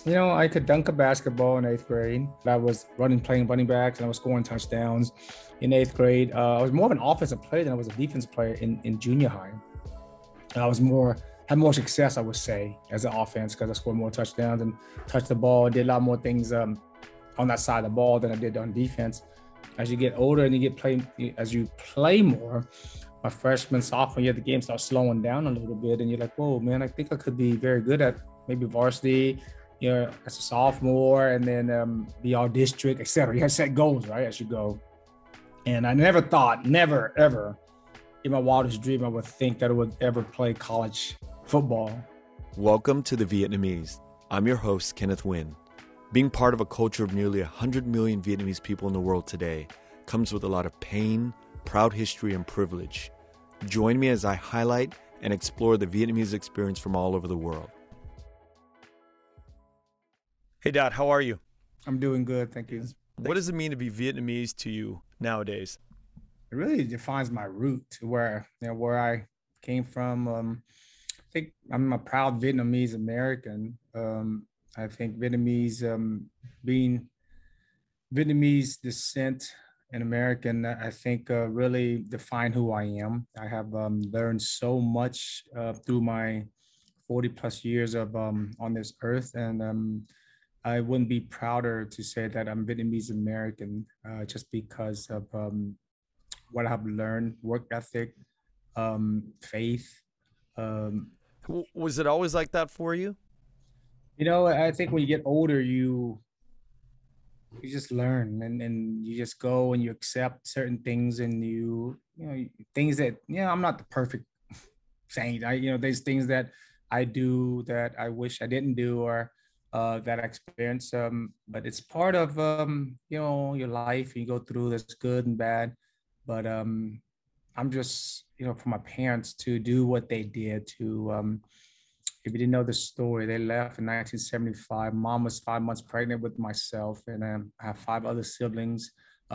I could dunk a basketball in eighth grade. I was playing running backs, and I was scoring touchdowns in eighth grade. I was more of an offensive player than I was a defensive player in junior high. I was had more success, I would say, as an offense because I scored more touchdowns and touched the ball and did a lot more things on that side of the ball than I did on defense. As you get older and as you play more, my freshman, sophomore year, the game starts slowing down a little bit, and you're like, whoa, man, I think I could be very good at maybe varsity, as a sophomore, and then be all district, et cetera. You have set goals, right, as you go. And I never, ever, in my wildest dream, I would think that I would ever play college football. Welcome to The Vietnamese. I'm your host, Kenneth Nguyen. Being part of a culture of nearly 100 million Vietnamese people in the world today comes with a lot of pain, proud history, and privilege. Join me as I highlight and explore the Vietnamese experience from all over the world. Hey, Dad, how are you? I'm doing good, thank you. What does it mean to be Vietnamese to you nowadays? It really defines my root, where I came from. I think I'm a proud Vietnamese-American. I think being Vietnamese descent and American, I think really define who I am. I have learned so much through my 40 plus years of on this earth, and I wouldn't be prouder to say that I'm Vietnamese American just because of what I have learned, work ethic, faith. Um, Was it always like that for you? I think when you get older, you just learn and you just go and you accept certain things, and things that, I'm not the perfect saint. There's things that I do that I wish I didn't do, or that I experience. But it's part of your life. You go through this good and bad. But I'm just, for my parents to do what they did to, if you didn't know the story, they left in 1975. Mom was 5 months pregnant with myself, and I have five other siblings.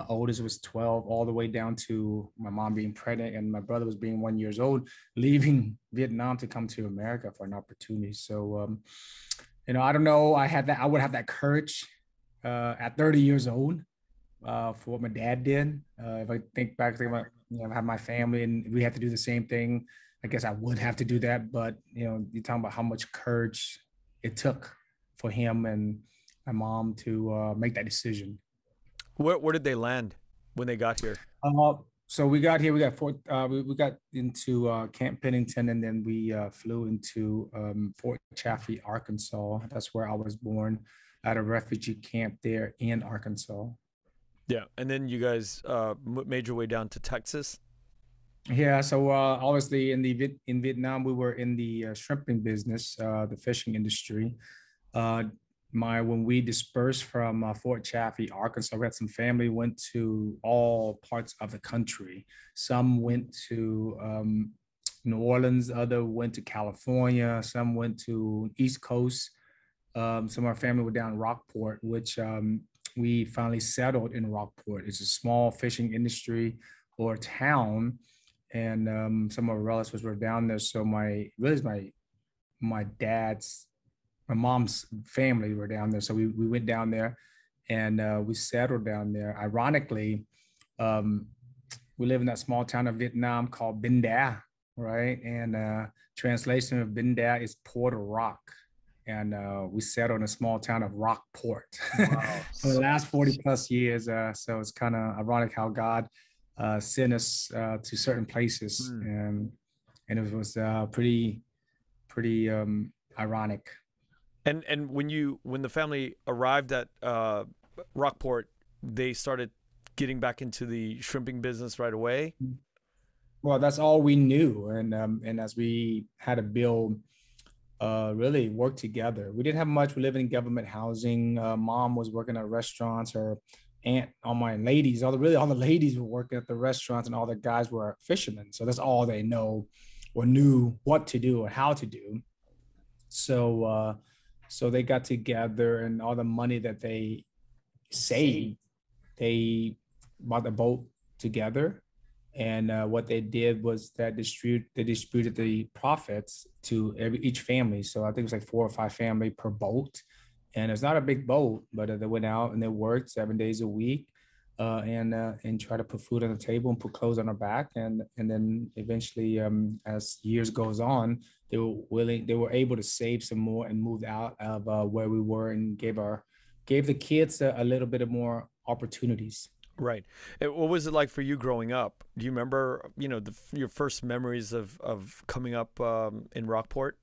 Oldest was 12, all the way down to my mom being pregnant, and my brother was being 1 year old, leaving Vietnam to come to America for an opportunity. So, I don't know. I would have that courage at 30 years old for what my dad did. If I think back to I have my family and we had to do the same thing, I guess I would have to do that. But you're talking about how much courage it took for him and my mom to make that decision. Where did they land when they got here? So we got here. We got into Camp Pennington, and then we flew into Fort Chaffee, Arkansas. That's where I was born, at a refugee camp there in Arkansas. Yeah, and then you guys made your way down to Texas. Yeah, so obviously in Vietnam we were in the shrimping business, the fishing industry. Uh, when we dispersed from Fort Chaffee, Arkansas, we had some family went to all parts of the country. Some went to New Orleans, other went to California, some went to East Coast. Some of our family were down in Rockport, which we finally settled in Rockport. It's a small fishing industry or town, and some of our relatives were down there. So my dad's, my mom's family were down there. So we went down there, and we settled down there. Ironically, um, we live in that small town of Vietnam called Binh Da, right? And translation of Binh Da is Port of Rock. And we settled in a small town of Rockport Wow. for the last 40 plus years. So it's kind of ironic how God sent us to certain places. And it was pretty ironic. And when the family arrived at Rockport, they started getting back into the shrimping business right away. Well, that's all we knew, and as we had to build, really work together. We didn't have much. We lived in government housing. Mom was working at restaurants. Her aunt, all the ladies were working at the restaurants, and all the guys were fishermen. So that's all they know or knew what to do or how to do. So they got together, and all the money that they saved, they bought the boat together. And what they did was that they distributed the profits to each family. So I think it was like 4 or 5 family per boat. And it's not a big boat, but they went out and they worked 7 days a week, and try to put food on the table and put clothes on our back. And then eventually, as years goes on, they were able to save some more and moved out of where we were, and gave the kids a little bit of more opportunities. Right. What was it like for you growing up? Do you remember, your first memories of coming up in Rockport?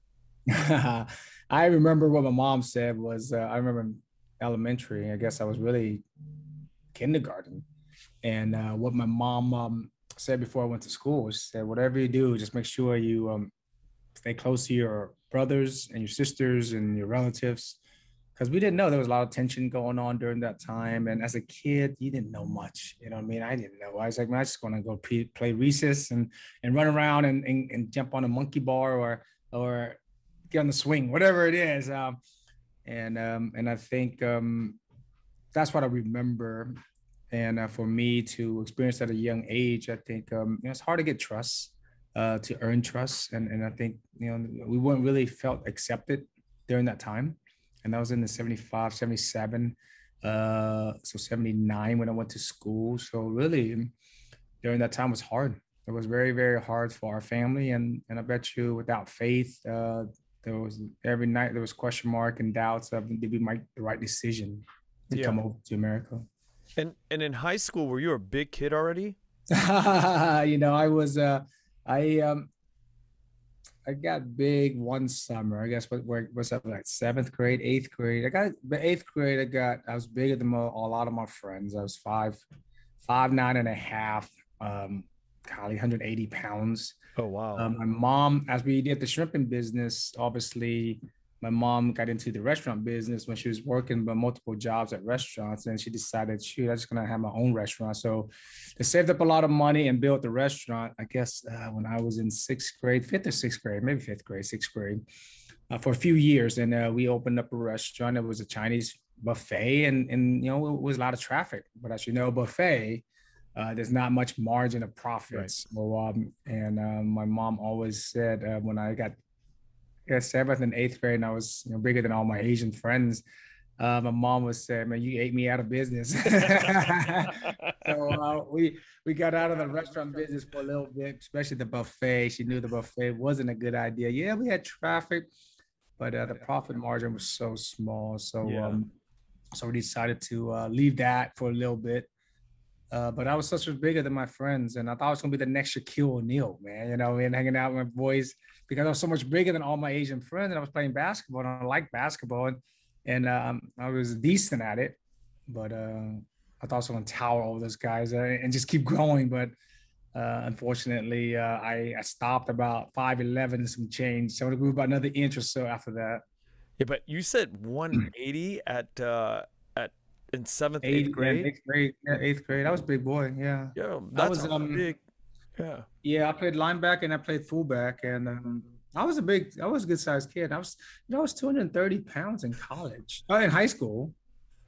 I remember what my mom said was, I remember in elementary, I guess I was really kindergarten. And what my mom said before I went to school, she said, whatever you do, just make sure you stay close to your brothers and your sisters and your relatives. Because we didn't know there was a lot of tension going on during that time. And as a kid, you didn't know much. You know what I mean? I didn't know. I was like, man, I just want to go play recess and run around and jump on a monkey bar or get on the swing, whatever it is. And I think that's what I remember. And for me to experience at a young age, I think it's hard to get trust, to earn trust. And I think, we weren't really felt accepted during that time. And that was in the 75, 77, so 79 when I went to school. So really during that time was hard. It was very, very hard for our family. And I bet you without faith, there was every night there was question mark and doubts of did we make the right decision to Yeah. come over to America. And in high school, were you a big kid already? I was I got big one summer. I guess what's up, like seventh grade, eighth grade. The eighth grade. I was bigger than a lot of my friends. I was 5'9" and a half, probably 180 pounds. Oh, wow. My mom, as we did the shrimping business, obviously my mom got into the restaurant business when she was working multiple jobs at restaurants, and she decided, shoot, I'm just gonna have my own restaurant. So they saved up a lot of money and built the restaurant. I guess when I was in sixth grade, fifth or sixth grade, maybe fifth grade, sixth grade, for a few years, and we opened up a restaurant. It was a Chinese buffet, and it was a lot of traffic. But as you know, buffet. There's not much margin of profits. Right. So, my mom always said when I got seventh and eighth grade, and I was bigger than all my Asian friends. My mom was saying, "Man, you ate me out of business." So we got out of the restaurant business for a little bit, especially the buffet. She knew the buffet wasn't a good idea. Yeah, we had traffic, but the profit margin was so small. So Yeah. so we decided to leave that for a little bit. But I was such a bigger than my friends, and I thought I was gonna be the next Shaquille O'Neal, man. And hanging out with my boys because I was so much bigger than all my Asian friends, and I was playing basketball, and I liked basketball, and I was decent at it. But I thought I was gonna tower over those guys and just keep growing. But unfortunately, I stopped about 5'11" and some change. So I grew about another inch or so after that. Yeah, but you said 180 at in seventh, eighth Yeah, grade. eighth grade, yeah, eighth grade. I was a big boy, yeah. Yeah, I that's was a big. Yeah. Yeah, I played linebacker and I played fullback, and I was a good sized kid. I was 230 pounds in college, in high school.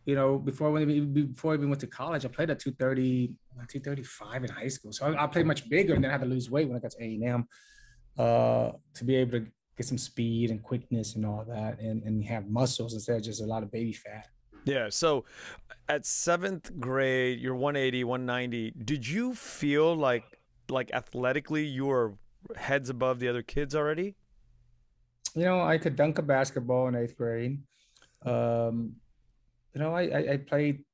Before I even went to college, I played at 230, 235 in high school. So I played much bigger, and then I had to lose weight when I got to A&M to be able to get some speed and quickness and all that, and have muscles instead of just a lot of baby fat. Yeah. So at seventh grade, you're 180, 190. Did you feel like athletically you were heads above the other kids already? I could dunk a basketball in eighth grade. Um, I played.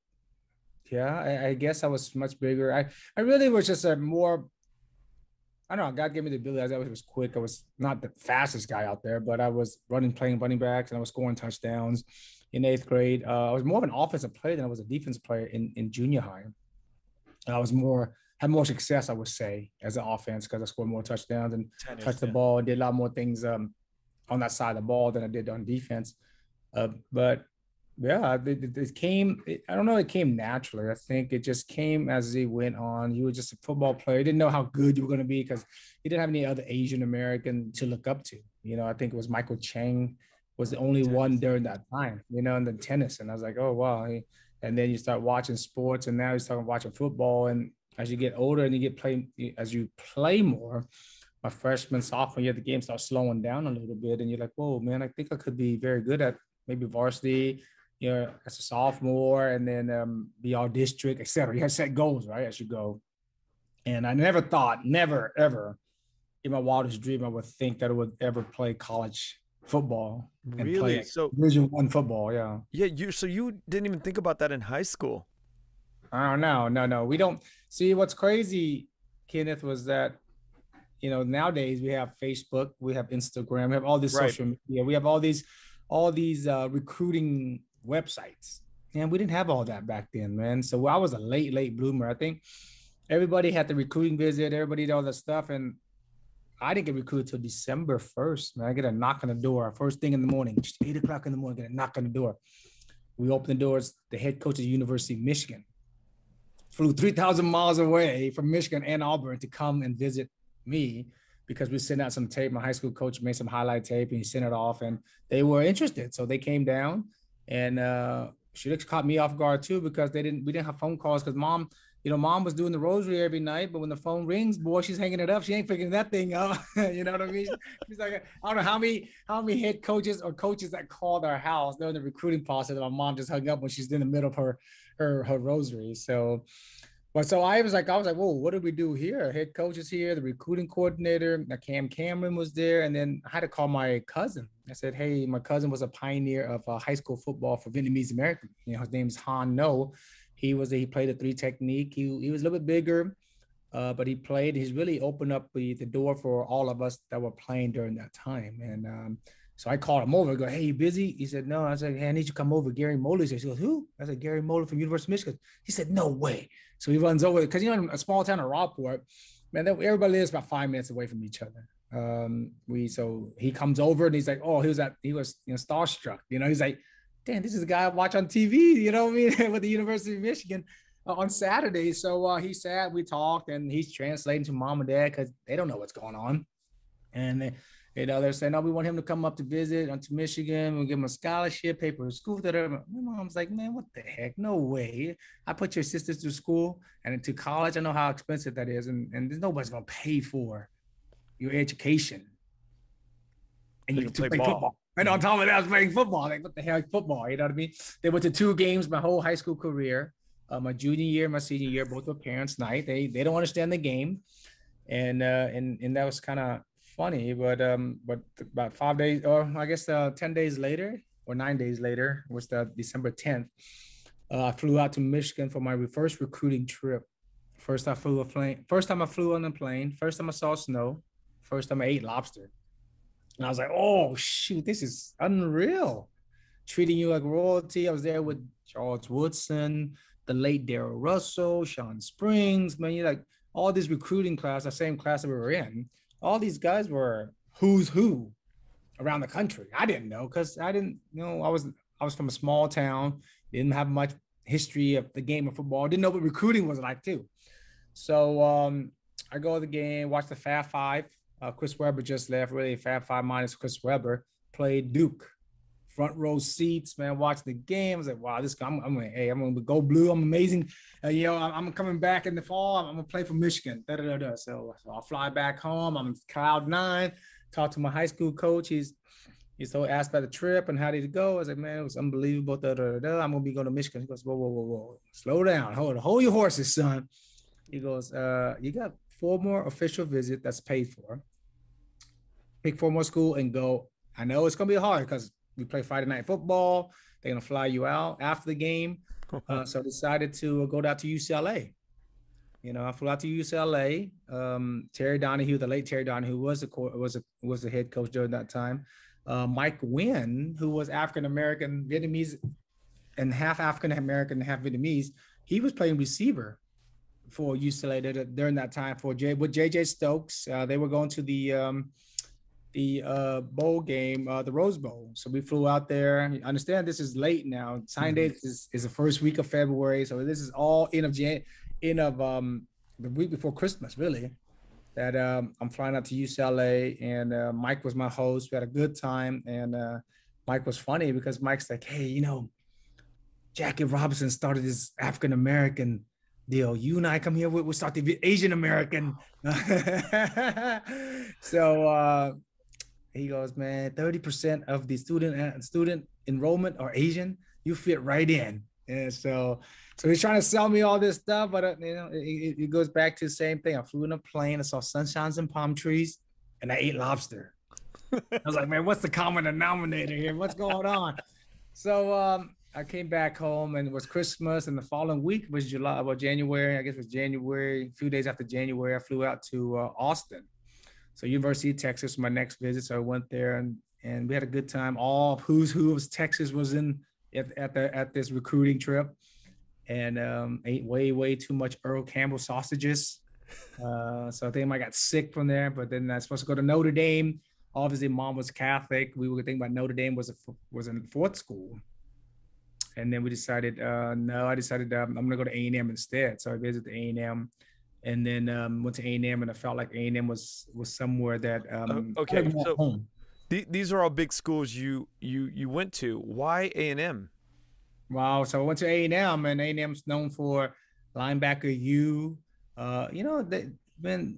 Yeah, I guess I was much bigger. I really was just a more. I don't know. God gave me the ability. I was quick. I was not the fastest guy out there, but I was playing running backs, and I was scoring touchdowns in eighth grade. I was more of an offensive player than I was a defense player in junior high. I was had more success, I would say, as an offense because I scored more touchdowns and Tennis, touched the yeah. ball and did a lot more things on that side of the ball than I did on defense. But yeah, it came. I don't know. It came naturally. I think it just came as it went on. You were just a football player. You didn't know how good you were going to be because you didn't have any other Asian American to look up to. I think it was Michael Chang was the only one Tennis. during that time. And then tennis, and I was like, oh wow. And then you start watching sports, and now you start watching football. And as you get older and as you play more, my freshman, sophomore year, the game starts slowing down a little bit, and you're like, whoa, man, I think I could be very good at maybe varsity as a sophomore, and then be all district, etc. You have set goals, right, as you go. And I never thought, never, ever in my wildest dream, I would think that I would ever play college football and play Really? So Division I football. Yeah. yeah, you didn't even think about that in high school. I don't know. No. We don't see what's crazy, Kenneth, was that, nowadays we have Facebook, we have Instagram, we have all this Right. social media, we have all these recruiting websites. And we didn't have all that back then, man. So I was a late bloomer. I think everybody had the recruiting visit, everybody did all that stuff. And I didn't get recruited till December 1st, man. I get a knock on the door, first thing in the morning, just 8 o'clock in the morning, get a knock on the door. We open the doors, the head coach of the University of Michigan flew 3,000 miles away from Michigan and Auburn to come and visit me because we sent out some tape. My high school coach made some highlight tape and he sent it off and they were interested. So they came down and she caught me off guard too because we didn't have phone calls because mom was doing the rosary every night, but when the phone rings, boy, she's hanging it up. She ain't figuring that thing out. You know what I mean? She's like, I don't know how many head coaches or coaches that called our house during the recruiting process that my mom just hung up when she's in the middle of her rosary. So I was like, whoa, what did we do here? Head coach is here, the recruiting coordinator, Cam Cameron was there. And then I had to call my cousin. I said, hey, my cousin was a pioneer of high school football for Vietnamese-American. His name is Han No. He played a 3 technique. He was a little bit bigger, but he's really opened up the door for all of us that were playing during that time. And so I called him over. I go, hey, you busy? He said, no. I said, hey, I need you to come over. Gary Moeller. He goes, who? I said, Gary Moeller from University of Michigan. He said, no way. So he runs over because, in a small town of Rockport, man, everybody lives about 5 minutes away from each other. So he comes over and he's like, oh, he was starstruck. He's like, damn, this is the guy I watch on TV, you know what I mean, with the University of Michigan on Saturday. So he sat, we talked, and he's translating to mom and dad because they don't know what's going on. And they're saying, no, we want him to come up to visit to Michigan. We'll give him a scholarship, pay for his school. My mom's like, man, what the heck? No way. I put your sisters through school and to college. I know how expensive that is. And there's nobody's going to pay for your education. And you to play football. And on top of that, I was playing football. Like, what the hell is football? You know what I mean? They went to 2 games my whole high school career. My junior year, my senior year, both were parents' night. They don't understand the game. And that was kind of funny. But about 5 days, or I guess 10 days later, or 9 days later, was the December 10th. I flew out to Michigan for my first recruiting trip. First time I flew on a plane. First time I saw snow. First time I ate lobster. And I was like, oh, shoot, this is unreal. Treating you like royalty. I was there with Charles Woodson, the late Darrell Russell, Sean Springs. Man, like all this recruiting class, the same class that we were in, all these guys were who's who around the country. I didn't know because I didn't know. I was from a small town, didn't have much history of the game of football. Didn't know what recruiting was like too. So I go to the game, watch the Fab Five. Chris Webber just left, really Fab Five minus Chris Webber, played Duke. Front row seats, man, watching the game. I was like, wow, I'm going to go blue. I'm amazing. I'm coming back in the fall. I'm going to play for Michigan. So I'll fly back home. I'm cloud 9. Talk to my high school coach. He's so asked about the trip and how did it go. I was like, man, it was unbelievable. I'm going to be going to Michigan. He goes, whoa. Slow down. Hold your horses, son. He goes, you got 4 more official visits that's paid for. Pick 4 more school and go. I know it's going to be hard because we play Friday night football. They're going to fly you out after the game. So I decided to go down to UCLA. I flew out to UCLA. Terry Donahue, the late Terry Donahue, was the head coach during that time. Mike Nguyen, who was African-American, Vietnamese, and half African-American, half Vietnamese, he was playing receiver for UCLA during that time with JJ Stokes. They were going to the bowl game, the Rose Bowl. So we flew out there. I understand this is late now. Sign date is the first week of February. So this is all end of the week before Christmas, really. That I'm flying out to UCLA, and Mike was my host. We had a good time, and Mike was funny because Mike's like, hey, Jackie Robinson started this African American deal. You and I come here, we'll start the Asian American. So he goes, man, 30% of the student enrollment are Asian. you fit right in. And so he's trying to sell me all this stuff, but it goes back to the same thing. I flew in a plane, I saw sunshines and palm trees, and I ate lobster. I was like, man, what's the common denominator here? What's going on? So I came back home, and it was Christmas, and the following week was July, well, January. I guess it was January. A few days after January, I flew out to Austin. So University of Texas, my next visit. So I went there, and we had a good time. All of who's who of Texas was in at this recruiting trip, and ate way too much Earl Campbell sausages. So I think I got sick from there. But then I was supposed to go to Notre Dame. Obviously, mom was Catholic. We were thinking about Notre Dame was in fourth school, and then we decided no. I decided I'm going to go to A&M instead. So I visited A&M, and then went to A&M, and I felt like A&M was somewhere that okay. So home. These are all big schools you went to. Why A&M? Wow. So I went to A&M, and A&M's known for linebacker U.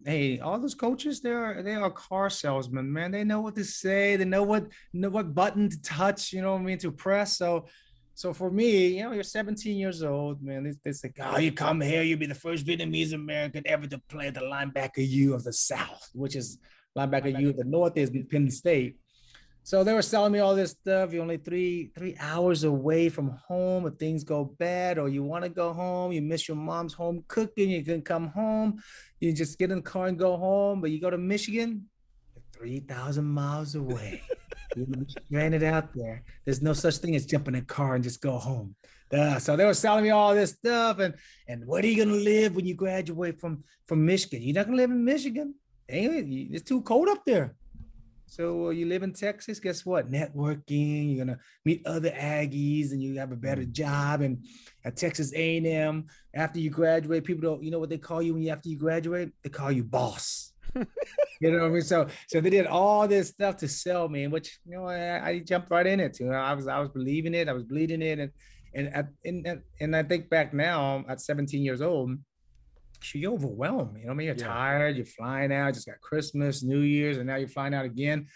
Hey, all those coaches, they are car salesmen, man. They know what to say. They know what button to touch, you know what I mean, to press. So for me, you're 17 years old, man. They say, oh, you come here, you'll be the first Vietnamese-American ever to play the linebacker U of the South, which is linebacker U of the North is Penn State. So they were selling me all this stuff. You're only three hours away from home. If things go bad or you want to go home, you miss your mom's home cooking, you can come home. You just get in the car and go home. But you go to Michigan, 3,000 miles away. You're stranded out there. There's no such thing as jumping in a car and just go home. So they were selling me all this stuff. And where are you going to live when you graduate from Michigan? You're not going to live in Michigan. It's too cold up there. So you live in Texas, guess what? Networking, you're going to meet other Aggies, and you have a better job. And at Texas A&M, after you graduate, people don't, you know what they call you after you graduate? They call you boss. You know what I mean? So they did all this stuff to sell me, which, I jumped right in it too. I was believing it. I was bleeding it. And I think back now at 17 years old, you're overwhelmed. You know what I mean? You're tired. You're flying out. Just got Christmas, New Year's, and now you're flying out again.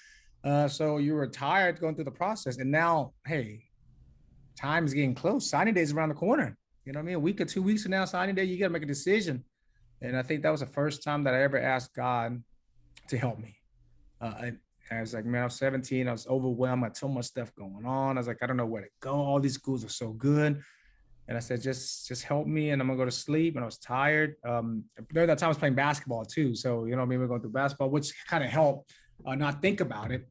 So you were tired going through the process. And now, hey, time is getting close. Signing day is around the corner. You know what I mean? A week or 2 weeks from now, signing day, you got to make a decision. And I think that was the first time that I ever asked God to help me. I was like, man, I was 17. I was overwhelmed. I had so much stuff going on. I was like, I don't know where to go. All these schools are so good. And I said, just help me, and I'm gonna go to sleep. And I was tired. During that time I was playing basketball too. So, we were going through basketball, which kind of helped not think about it,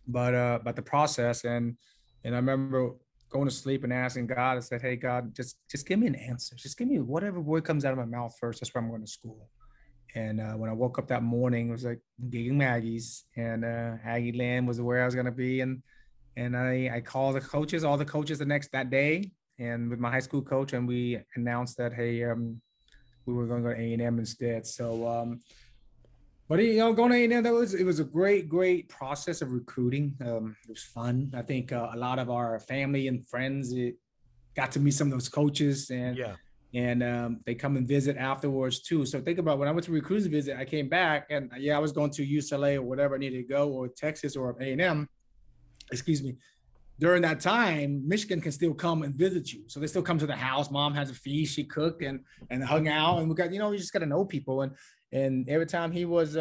but the process. And I remember going to sleep and asking God, I said, hey, God, just give me an answer. Just give me whatever word comes out of my mouth first. That's where I'm going to school. And when I woke up that morning, it was like gigging Aggies, and Aggie Land was where I was going to be. And I called all the coaches that day, and with my high school coach, and we announced that, hey, we were going to go to A&M instead. So, but going to A&M, it was a great process of recruiting. It was fun. I think a lot of our family and friends got to meet some of those coaches, and they come and visit afterwards too. So think about when I went to recruiting visit, I came back, and I was going to UCLA or whatever I needed to go, or Texas or A&M. Excuse me. During that time, Michigan can still come and visit you. So they still come to the house. Mom has a feast. She cooked and hung out. And we got, you just got to know people. And every time he was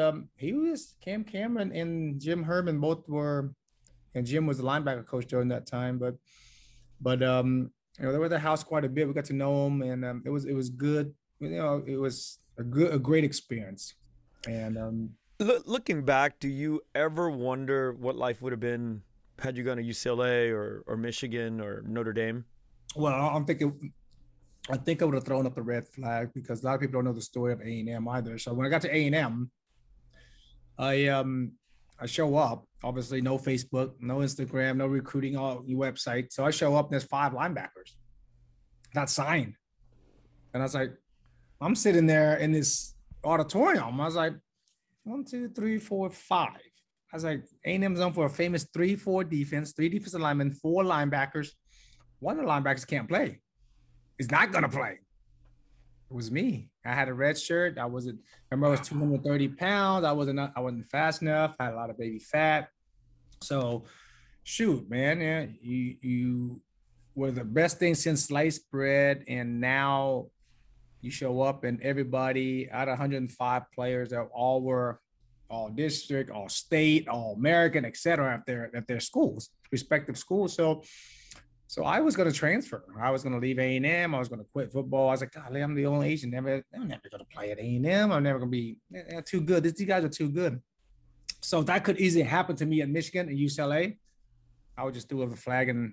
Cam Cameron and Jim Herman both were, and Jim was the linebacker coach during that time. But they were at the house quite a bit. We got to know them, and it was good. It was a great experience. And looking back, do you ever wonder what life would have been had you gone to UCLA or Michigan or Notre Dame? Well, I think I would have thrown up the red flag, because a lot of people don't know the story of A&M either. So when I got to A&M, I show up, obviously no Facebook, no Instagram, no recruiting website. So I show up, and there's 5 linebackers not signed. And I was like, I'm sitting there in this auditorium. I was like, 1, 2, 3, 4, 5. I was like, A&M's known for a famous 3-4 defense, 3 defensive linemen, 4 linebackers. One of the linebackers can't play. He's not going to play. It was me. I had a red shirt. I was 230 pounds. I wasn't fast enough. I had a lot of baby fat. So shoot, man, you was the best thing since sliced bread. And now you show up and everybody out of 105 players that all were all district, all state, all American, et cetera, at their schools, respective schools. So I was going to transfer. I was going to leave A&M. I was going to quit football. I was like, golly, I'm the only Asian. I'm never going to play at A&M. I'm never going to be too good. These guys are too good. So that could easily happen to me at Michigan and UCLA. I would just throw the flag and,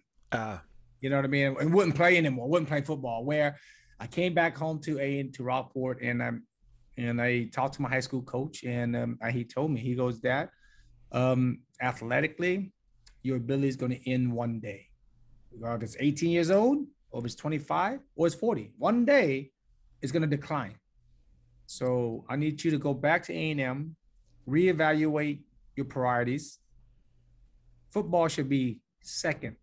you know what I mean? And wouldn't play anymore. Wouldn't play football. Where I came back home to Rockport, and I talked to my high school coach, and he told me, he goes, Dad, athletically, your ability is going to end one day. If it's 18 years old, or if it's 25, or it's 40, one day it's going to decline. So I need you to go back to A&M, reevaluate your priorities. Football should be second.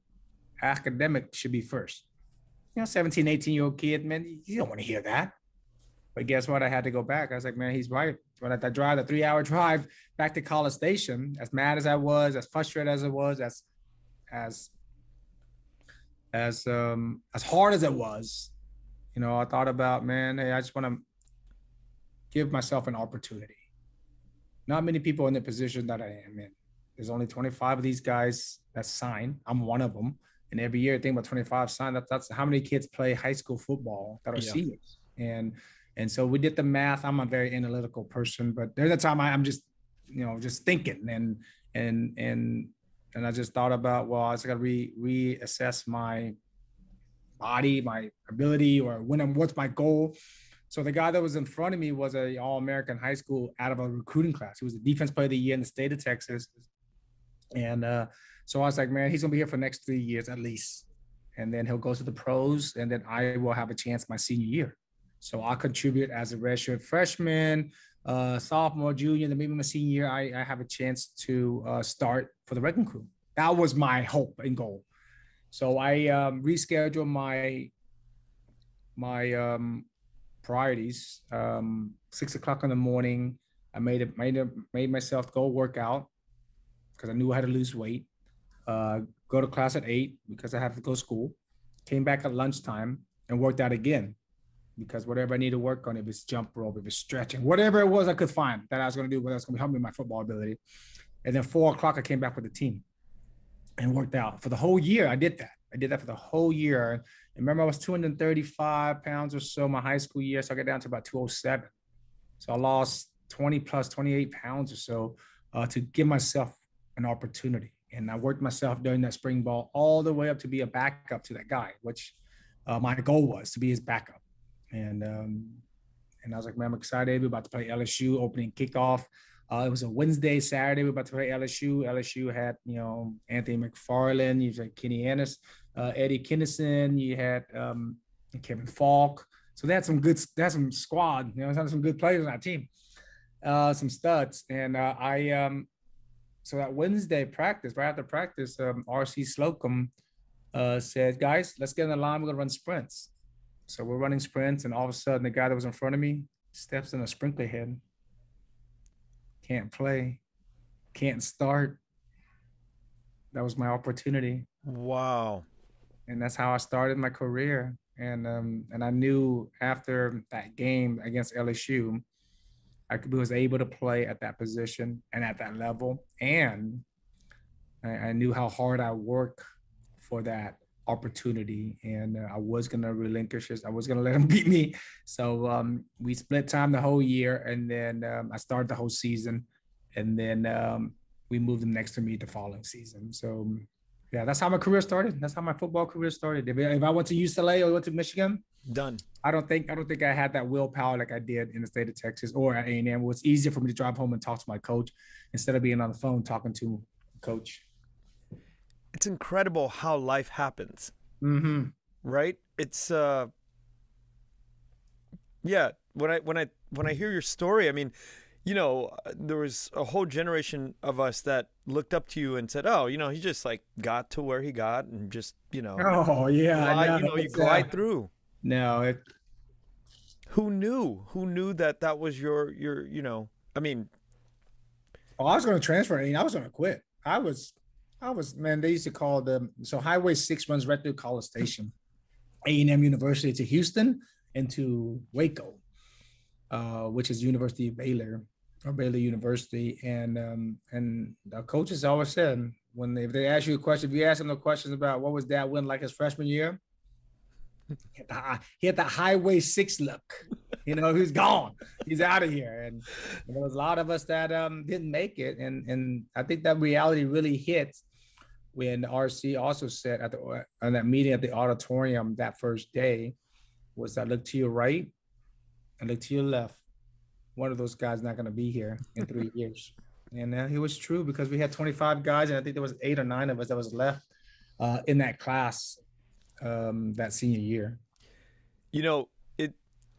Academic should be first. 17, 18-year-old kid, man, you don't want to hear that. But guess what? I had to go back. I was like, man, he's right. But at that drive, the 3-hour drive back to College Station, as mad as I was, as frustrated as it was, as hard as it was, I thought about, man, hey, I just want to give myself an opportunity. Not many people in the position that I am in. There's only 25 of these guys that sign. I'm one of them. And every year, I think about 25 sign. That's how many kids play high school football that are seniors. And so we did the math. I'm a very analytical person, but there's a time I'm just, just thinking and I just thought about, well, I just got to reassess my body, my ability, or what's my goal. So the guy that was in front of me was an All-American high school out of a recruiting class. He was the defense player of the year in the state of Texas. And so I was like, man, he's going to be here for the next 3 years at least. And then he'll go to the pros, and then I will have a chance my senior year. So I'll contribute as a redshirt freshman, sophomore, junior, then maybe my senior year, I have a chance to start for the wrecking crew. That was my hope and goal. So I rescheduled my priorities. 6 o'clock in the morning, I made myself go work out because I knew I had to lose weight. Go to class at 8 because I have to go to school. Came back at lunchtime and worked out again, because whatever I need to work on, if it's jump rope, if it's stretching, whatever it was I could find that I was going to do, whether it's going to help me with my football ability. And then 4 o'clock, I came back with the team and worked out. For the whole year, I did that. I did that for the whole year. And remember, I was 235 pounds or so my high school year, so I got down to about 207. So I lost 28 pounds or so to give myself an opportunity. And I worked myself during that spring ball all the way up to be a backup to that guy, which my goal was to be his backup. And I was like, man, I'm excited. We're about to play LSU opening kickoff. It was a Wednesday, Saturday. We're about to play LSU. LSU had, Anthony McFarland. You had Kenny Ennis, Eddie Kinnison. You had Kevin Falk. So they had some squad. Had some good players on that team, some studs. And so that Wednesday practice, right after practice, RC Slocum said, guys, let's get in the line. We're gonna run sprints. So we're running sprints, and all of a sudden, the guy that was in front of me steps in a sprinkler head. Can't play, can't start. That was my opportunity. Wow. And that's how I started my career. And I knew after that game against LSU, I was able to play at that position and at that level. And I knew how hard I work for that opportunity, and I was going to relinquish it. I was going to let him beat me. So we split time the whole year, and then I started the whole season, and then we moved him next to me the following season. So yeah, that's how my career started. That's how my football career started. If I went to UCLA or went to Michigan, done. I don't think I had that willpower like I did in the state of Texas or at A&M. It was easier for me to drive home and talk to my coach instead of being on the phone talking to a coach. It's incredible how life happens. Mm-hmm. Right? It's yeah. When I hear your story, I mean, there was a whole generation of us that looked up to you and said, "Oh, he just like got to where he got and just, Oh yeah, you glide through." No, Who knew? Who knew that was your I mean, I was going to transfer. I was going to quit. I was Man, they used to call them, so Highway 6 runs right through College Station, A&M University to Houston and to Waco, which is University of Baylor or Baylor University. And the coaches always said, if they ask you a question, if you ask them the questions about what was Dat Nguyen like his freshman year, he had the Highway 6 look. He's gone. He's out of here. And there was a lot of us that didn't make it. And I think that reality really hit when RC also said on that meeting at the auditorium that first day was that look to your right and look to your left. One of those guys not going to be here in 3 years. And it was true because we had 25 guys, and I think there was 8 or 9 of us that was left in that class that senior year.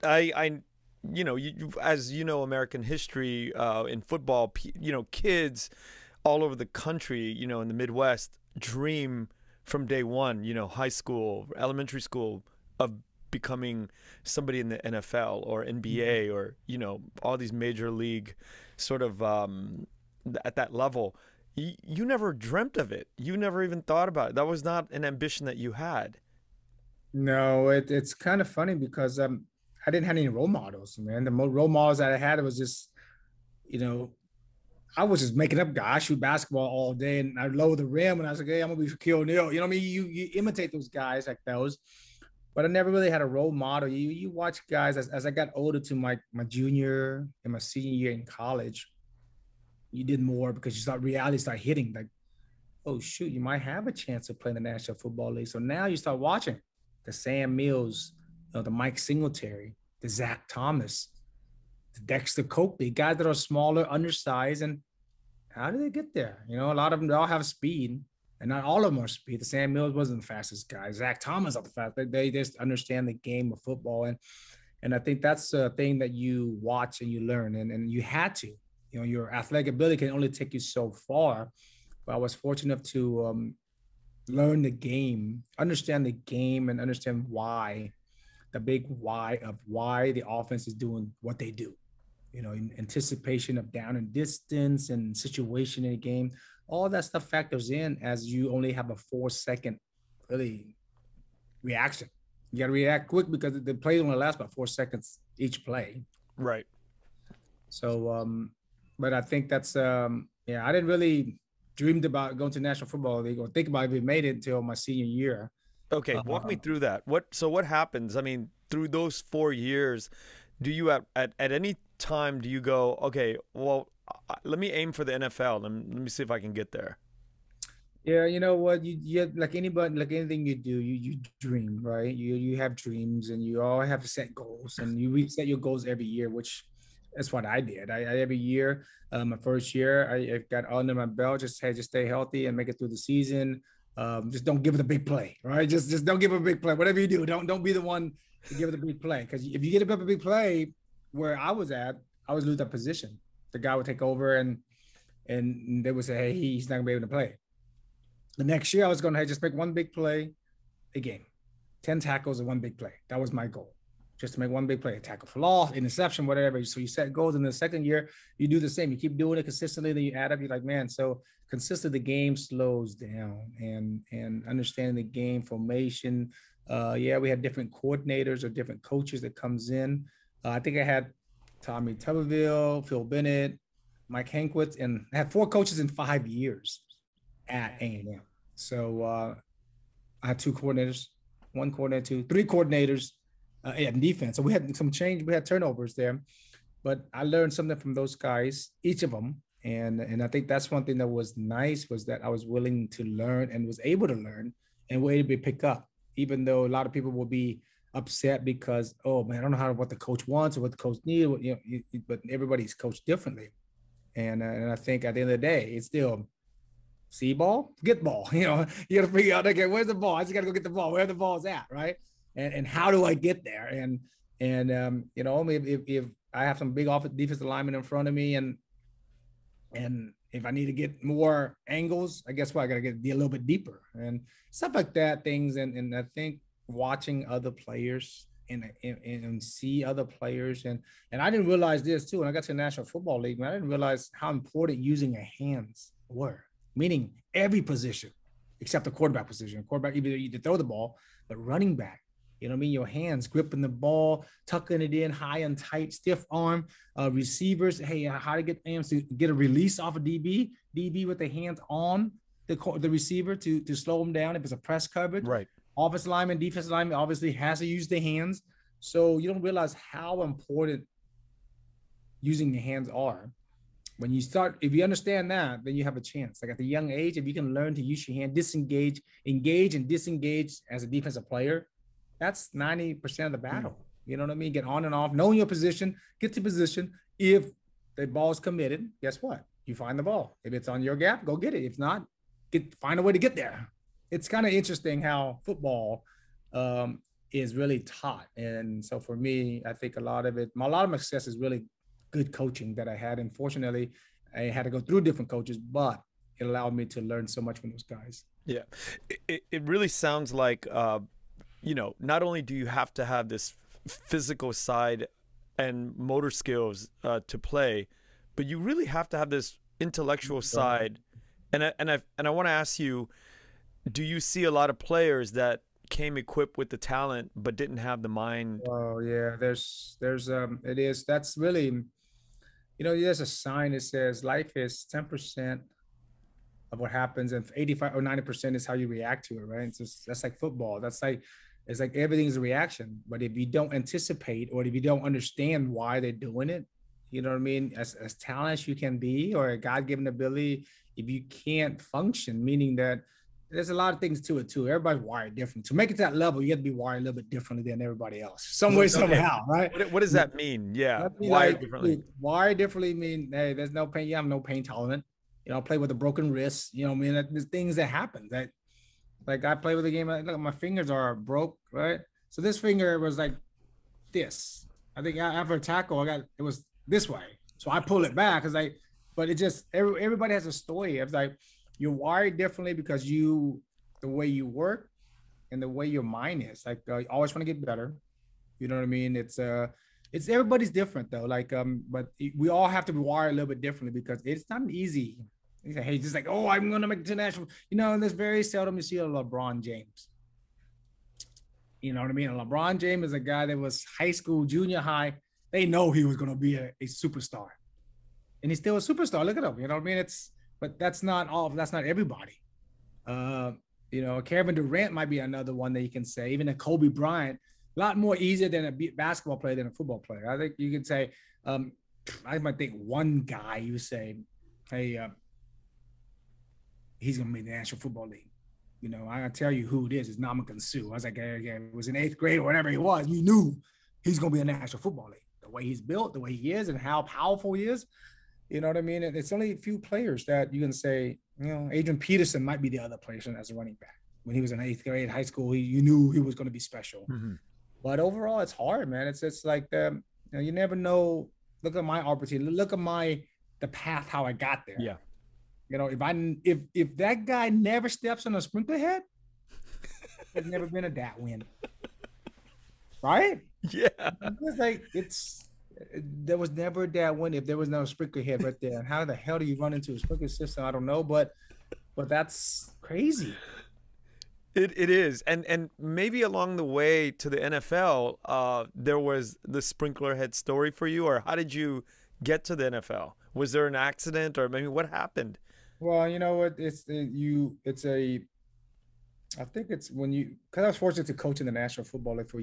As you know, American history in football, kids all over the country, in the Midwest, dream from day one, high school, elementary school, of becoming somebody in the NFL or NBA or, all these major league sort of at that level. You never dreamt of it. You never even thought about it. That was not an ambition that you had. No, it's kind of funny because I didn't have any role models, man. The most role models that I had was just, I was just making up guys. I shoot basketball all day and I lower the rim and I was like, hey, I'm gonna be Shaquille O'Neal. You know what I mean? You imitate those guys like those, but I never really had a role model. You watch guys as I got older to my junior and my senior year in college, you did more because you start reality start hitting like, oh shoot, you might have a chance to play in the National Football League. So now you start watching the Sam Mills, the Mike Singletary, the Zach Thomas, the Dexter Copley, guys that are smaller, undersized, and how do they get there? A lot of them, they all have speed, and not all of them are speed. The Sam Mills wasn't the fastest guy. Zach Thomas not the fastest. They just understand the game of football, and I think that's a thing that you watch and you learn, and you had to. Your athletic ability can only take you so far. But I was fortunate enough to learn the game, understand the game, and understand why, the big why of why the offense is doing what they do. In anticipation of down and distance and situation in the game, all that stuff factors in as you only have a 4-second really reaction. You got to react quick because the play only lasts about 4 seconds each play. Right. So, but I think that's, I didn't really dreamed about going to National Football League or think about if we made it until my senior year. Okay, walk me through that. What happens? I mean, through those 4 years, do you at any time do you go, okay, well, let me aim for the NFL and let me see if I can get there? Yeah, you know what? You like anybody, like anything you do, you dream, right? You have dreams, and you all have to set goals, and you reset your goals every year, which that's what I did. I every year, my first year, I got under my belt. Just stay healthy and make it through the season. Just don't give it a big play, right? Just don't give it a big play. Whatever you do, don't be the one to give it a big play, because if you get a big play, where I was at, I was lose that position. The guy would take over, and they would say, hey, he's not gonna be able to play. The next year, I was gonna just make one big play a game, 10 tackles and one big play. That was my goal. Just to make one big play, a tackle for loss, interception, whatever. So you set goals. In the second year, you do the same. You keep doing it consistently, then you add up. You're like, man, so consistently the game slows down, and understanding the game formation. We had different coordinators or different coaches that comes in. I think I had Tommy Tuberville, Phil Bennett, Mike Hankwitz, and I had 4 coaches in 5 years at A&M. So I had 2 coordinators, 1 coordinator, 3 coordinators. In defense. So we had some change, we had turnovers there, but I learned something from those guys, each of them. And I think that's one thing that was nice, was that I was willing to learn and was able to learn and were able to pick up, even though a lot of people will be upset because, oh man, I don't know what the coach wants or what the coach needs, but everybody's coached differently. And I think at the end of the day, it's still see ball, get ball. You got to figure out, okay, where's the ball? I just got to go get the ball, where the ball's at, right? And how do I get there? And if I have some big defensive linemen in front of me, and if I need to get more angles, I guess what I got to be a little bit deeper and stuff like that. Things and I think watching other players and see other players and I didn't realize this too. When I got to the National Football League, man, I didn't realize how important using your hands were. meaning every position except the quarterback position. Quarterback, either throw the ball, but running back, you know what I mean? Your hands gripping the ball, tucking it in high and tight, stiff arm. Receivers, hey, how to get them to get a release off of DB with the hands on the receiver to slow them down if it's a press coverage. Right. Offensive lineman, defensive lineman obviously has to use their hands. So you don't realize how important using your hands are. When you start, if you understand that, then you have a chance. Like at the young age, if you can learn to use your hand, disengage, engage, and disengage as a defensive player, that's 90% of the battle. You know what I mean? Get on and off, knowing your position, get to position. If the ball's committed, guess what? You find the ball. If it's on your gap, go get it. If not, find a way to get there. It's kind of interesting how football is really taught. And so for me, I think a lot of my success is really good coaching that I had. And fortunately, I had to go through different coaches, but it allowed me to learn so much from those guys. Yeah. It really sounds like, not only do you have to have this physical side and motor skills to play, but you really have to have this intellectual side. And I want to ask you, do you see a lot of players that came equipped with the talent but didn't have the mind? Oh yeah, that's really, there's a sign that says life is 10% of what happens, and 85 or 90% is how you react to it, right? That's like football. It's like everything's a reaction. But if you don't anticipate, or if you don't understand why they're doing it, you know what I mean? As talented as you can be, or a God-given ability, if you can't function, meaning that there's a lot of things to it too. Everybody's wired different. To make it to that level, you have to be wired a little bit differently than everybody else, some way, somehow, right? What does that mean? Yeah, wired differently. Wired differently mean, hey, there's no pain. You have no pain tolerant. I play with a broken wrist. You know what I mean? There's things that happen. Like I play with a game. Look, my fingers are broke, right? So this finger was like this. I think after a tackle, it was this way. So I pull it back. But it just everybody has a story. It's like, you're wired differently because the way you work and the way your mind is. Like you always want to get better. You know what I mean? It's everybody's different though. But we all have to be wired a little bit differently because it's not easy. Hey, just like, oh, I'm gonna make it to national. There's very seldom you see a LeBron James. You know what I mean? LeBron James is a guy that was high school, junior high. They know he was gonna be a superstar, and he's still a superstar. Look at him. You know what I mean? But that's not everybody. Kevin Durant might be another one that you can say. Even a Kobe Bryant, a lot more easier than a basketball player than a football player. I think you can say, I might think one guy you say, hey, he's going to be in the National Football League. I gotta tell you who it is. It's Ndamukong Suh. I was like, it was in 8th grade or whatever he was. You knew he's going to be in the National Football League. The way he's built, the way he is, and how powerful he is. You know what I mean? It's only a few players that you can say, Adrian Peterson might be the other person as a running back. When he was in 8th grade, high school, you knew he was going to be special. Mm-hmm. But overall, it's hard, man. It's like, you never know. Look at my opportunity. Look at the path, how I got there. Yeah. If that guy never steps on a sprinkler head, there's never been a Dat win. Right? Yeah. There was never a Dat win if there was no sprinkler head right there. And how the hell do you run into a sprinkler system? I don't know, but that's crazy. It is. And maybe along the way to the NFL, there was the sprinkler head story for you, or how did you get to the NFL? Was there an accident, or maybe what happened? Well, you know what? I think it's because I was fortunate to coach in the National Football League for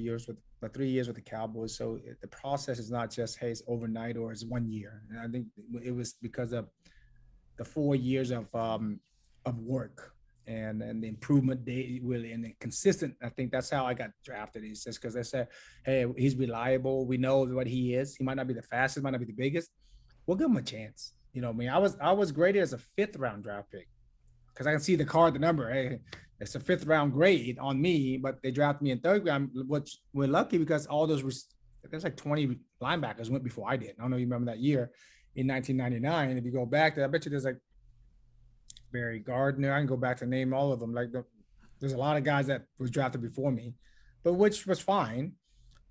3 years with the Cowboys. So the process is not just, hey, it's overnight or it's 1 year. And I think it was because of the 4 years of work and the improvement day really, and the consistent. I think that's how I got drafted. It's just because they said, hey, he's reliable. We know what he is. He might not be the fastest, might not be the biggest. We'll give him a chance. You know what I mean? I was graded as a 5th round draft pick because I can see the card, the number. Hey, it's a 5th round grade on me, but they drafted me in 3rd round, which we're lucky because all those there's like 20 linebackers went before I did. I don't know if you remember that year in 1999. If you go back there, I bet you there's like Barry Gardner. I can go back to name all of them. There's a lot of guys that was drafted before me, but which was fine.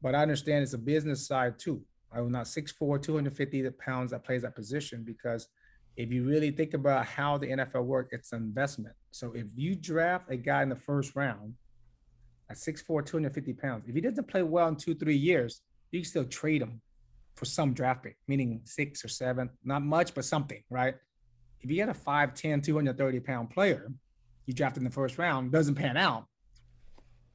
But I understand it's a business side too. I was not 6'4", 250 pounds that plays that position because if you really think about how the NFL works, it's an investment. So if you draft a guy in the first round at 6'4", 250 pounds, if he doesn't play well in 2-3 years, you can still trade him for some draft pick, meaning 6 or 7, not much, but something, right? If you get a 5'10", 230-pound player, you draft in the first round, doesn't pan out.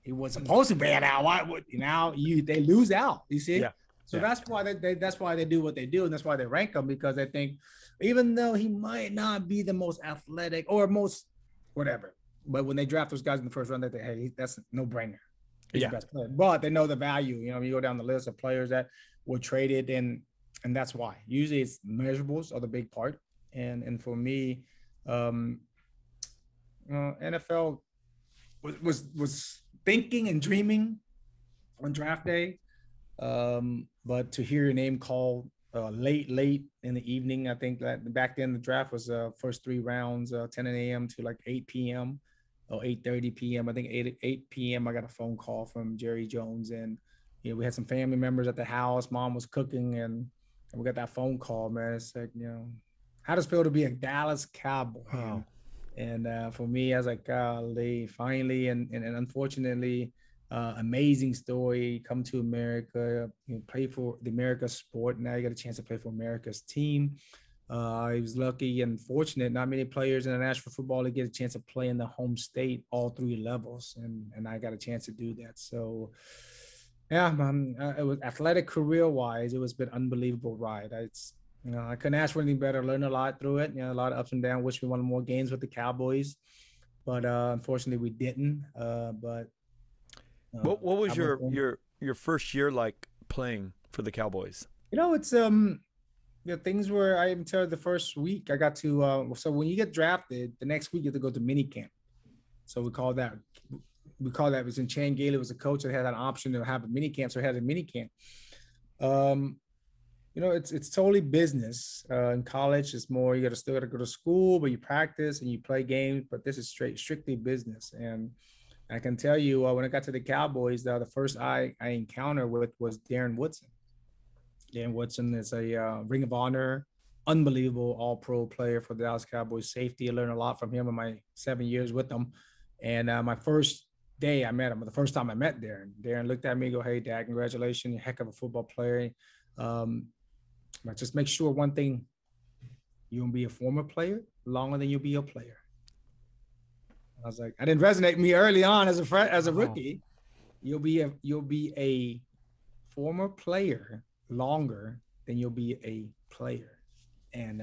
It was supposed to pan out. Why would they lose out? You see? Yeah. So that's why that's why they do what they do, and that's why they rank him, because they think even though he might not be the most athletic or most whatever, but when they draft those guys in the first round, they think, hey, that's a no-brainer. He's the best player. But they know the value. You know, you go down the list of players that were traded, and that's why. Usually it's measurables are the big part. And for me, NFL was thinking and dreaming on draft day. But to hear your name called late in the evening, I think that back then the draft was first 3 rounds, 10 a.m. to like 8 p.m. or 8:30 p.m. I think 8 p.m. I got a phone call from Jerry Jones, and you know, we had some family members at the house. Mom was cooking, and we got that phone call, man. It's like, you know, how does it feel to be a Dallas Cowboy? Wow. And for me, I was like, golly, finally, and unfortunately, amazing story. Come to America, you know, play for the America sport. Now you got a chance to play for America's team. I was lucky and fortunate. Not many players in the National Football League get a chance to play in the home state, all 3 levels, and I got a chance to do that. So, yeah, it was athletic career-wise. It was been unbelievable ride. I couldn't ask for anything better. Learned a lot through it. You know, a lot of ups and downs. Wish we won more games with the Cowboys, but unfortunately we didn't. What was your first year like playing for the Cowboys? You know, it's things were, I even tell you, the first week I got to so when you get drafted, the next week you have to go to mini camp. So we call that it was in Chan Gailey was a coach that had an option to have a mini camp, so he had a mini camp. You know, it's totally business. In college, it's more you still got to go to school, but you practice and you play games. But this is strictly business. And I can tell you, when I got to the Cowboys, the first I encountered with was Darren Woodson. Darren Woodson is a Ring of Honor, unbelievable All-Pro player for the Dallas Cowboys safety. I learned a lot from him in my 7 years with them. And my first day I met him, the first time I met Darren looked at me and go, "Hey, Dad, congratulations, you're a heck of a football player. But just make sure one thing, you'll be a former player longer than you'll be a player." I was like, I didn't resonate with me early on as a rookie. You'll be a former player longer than you'll be a player. And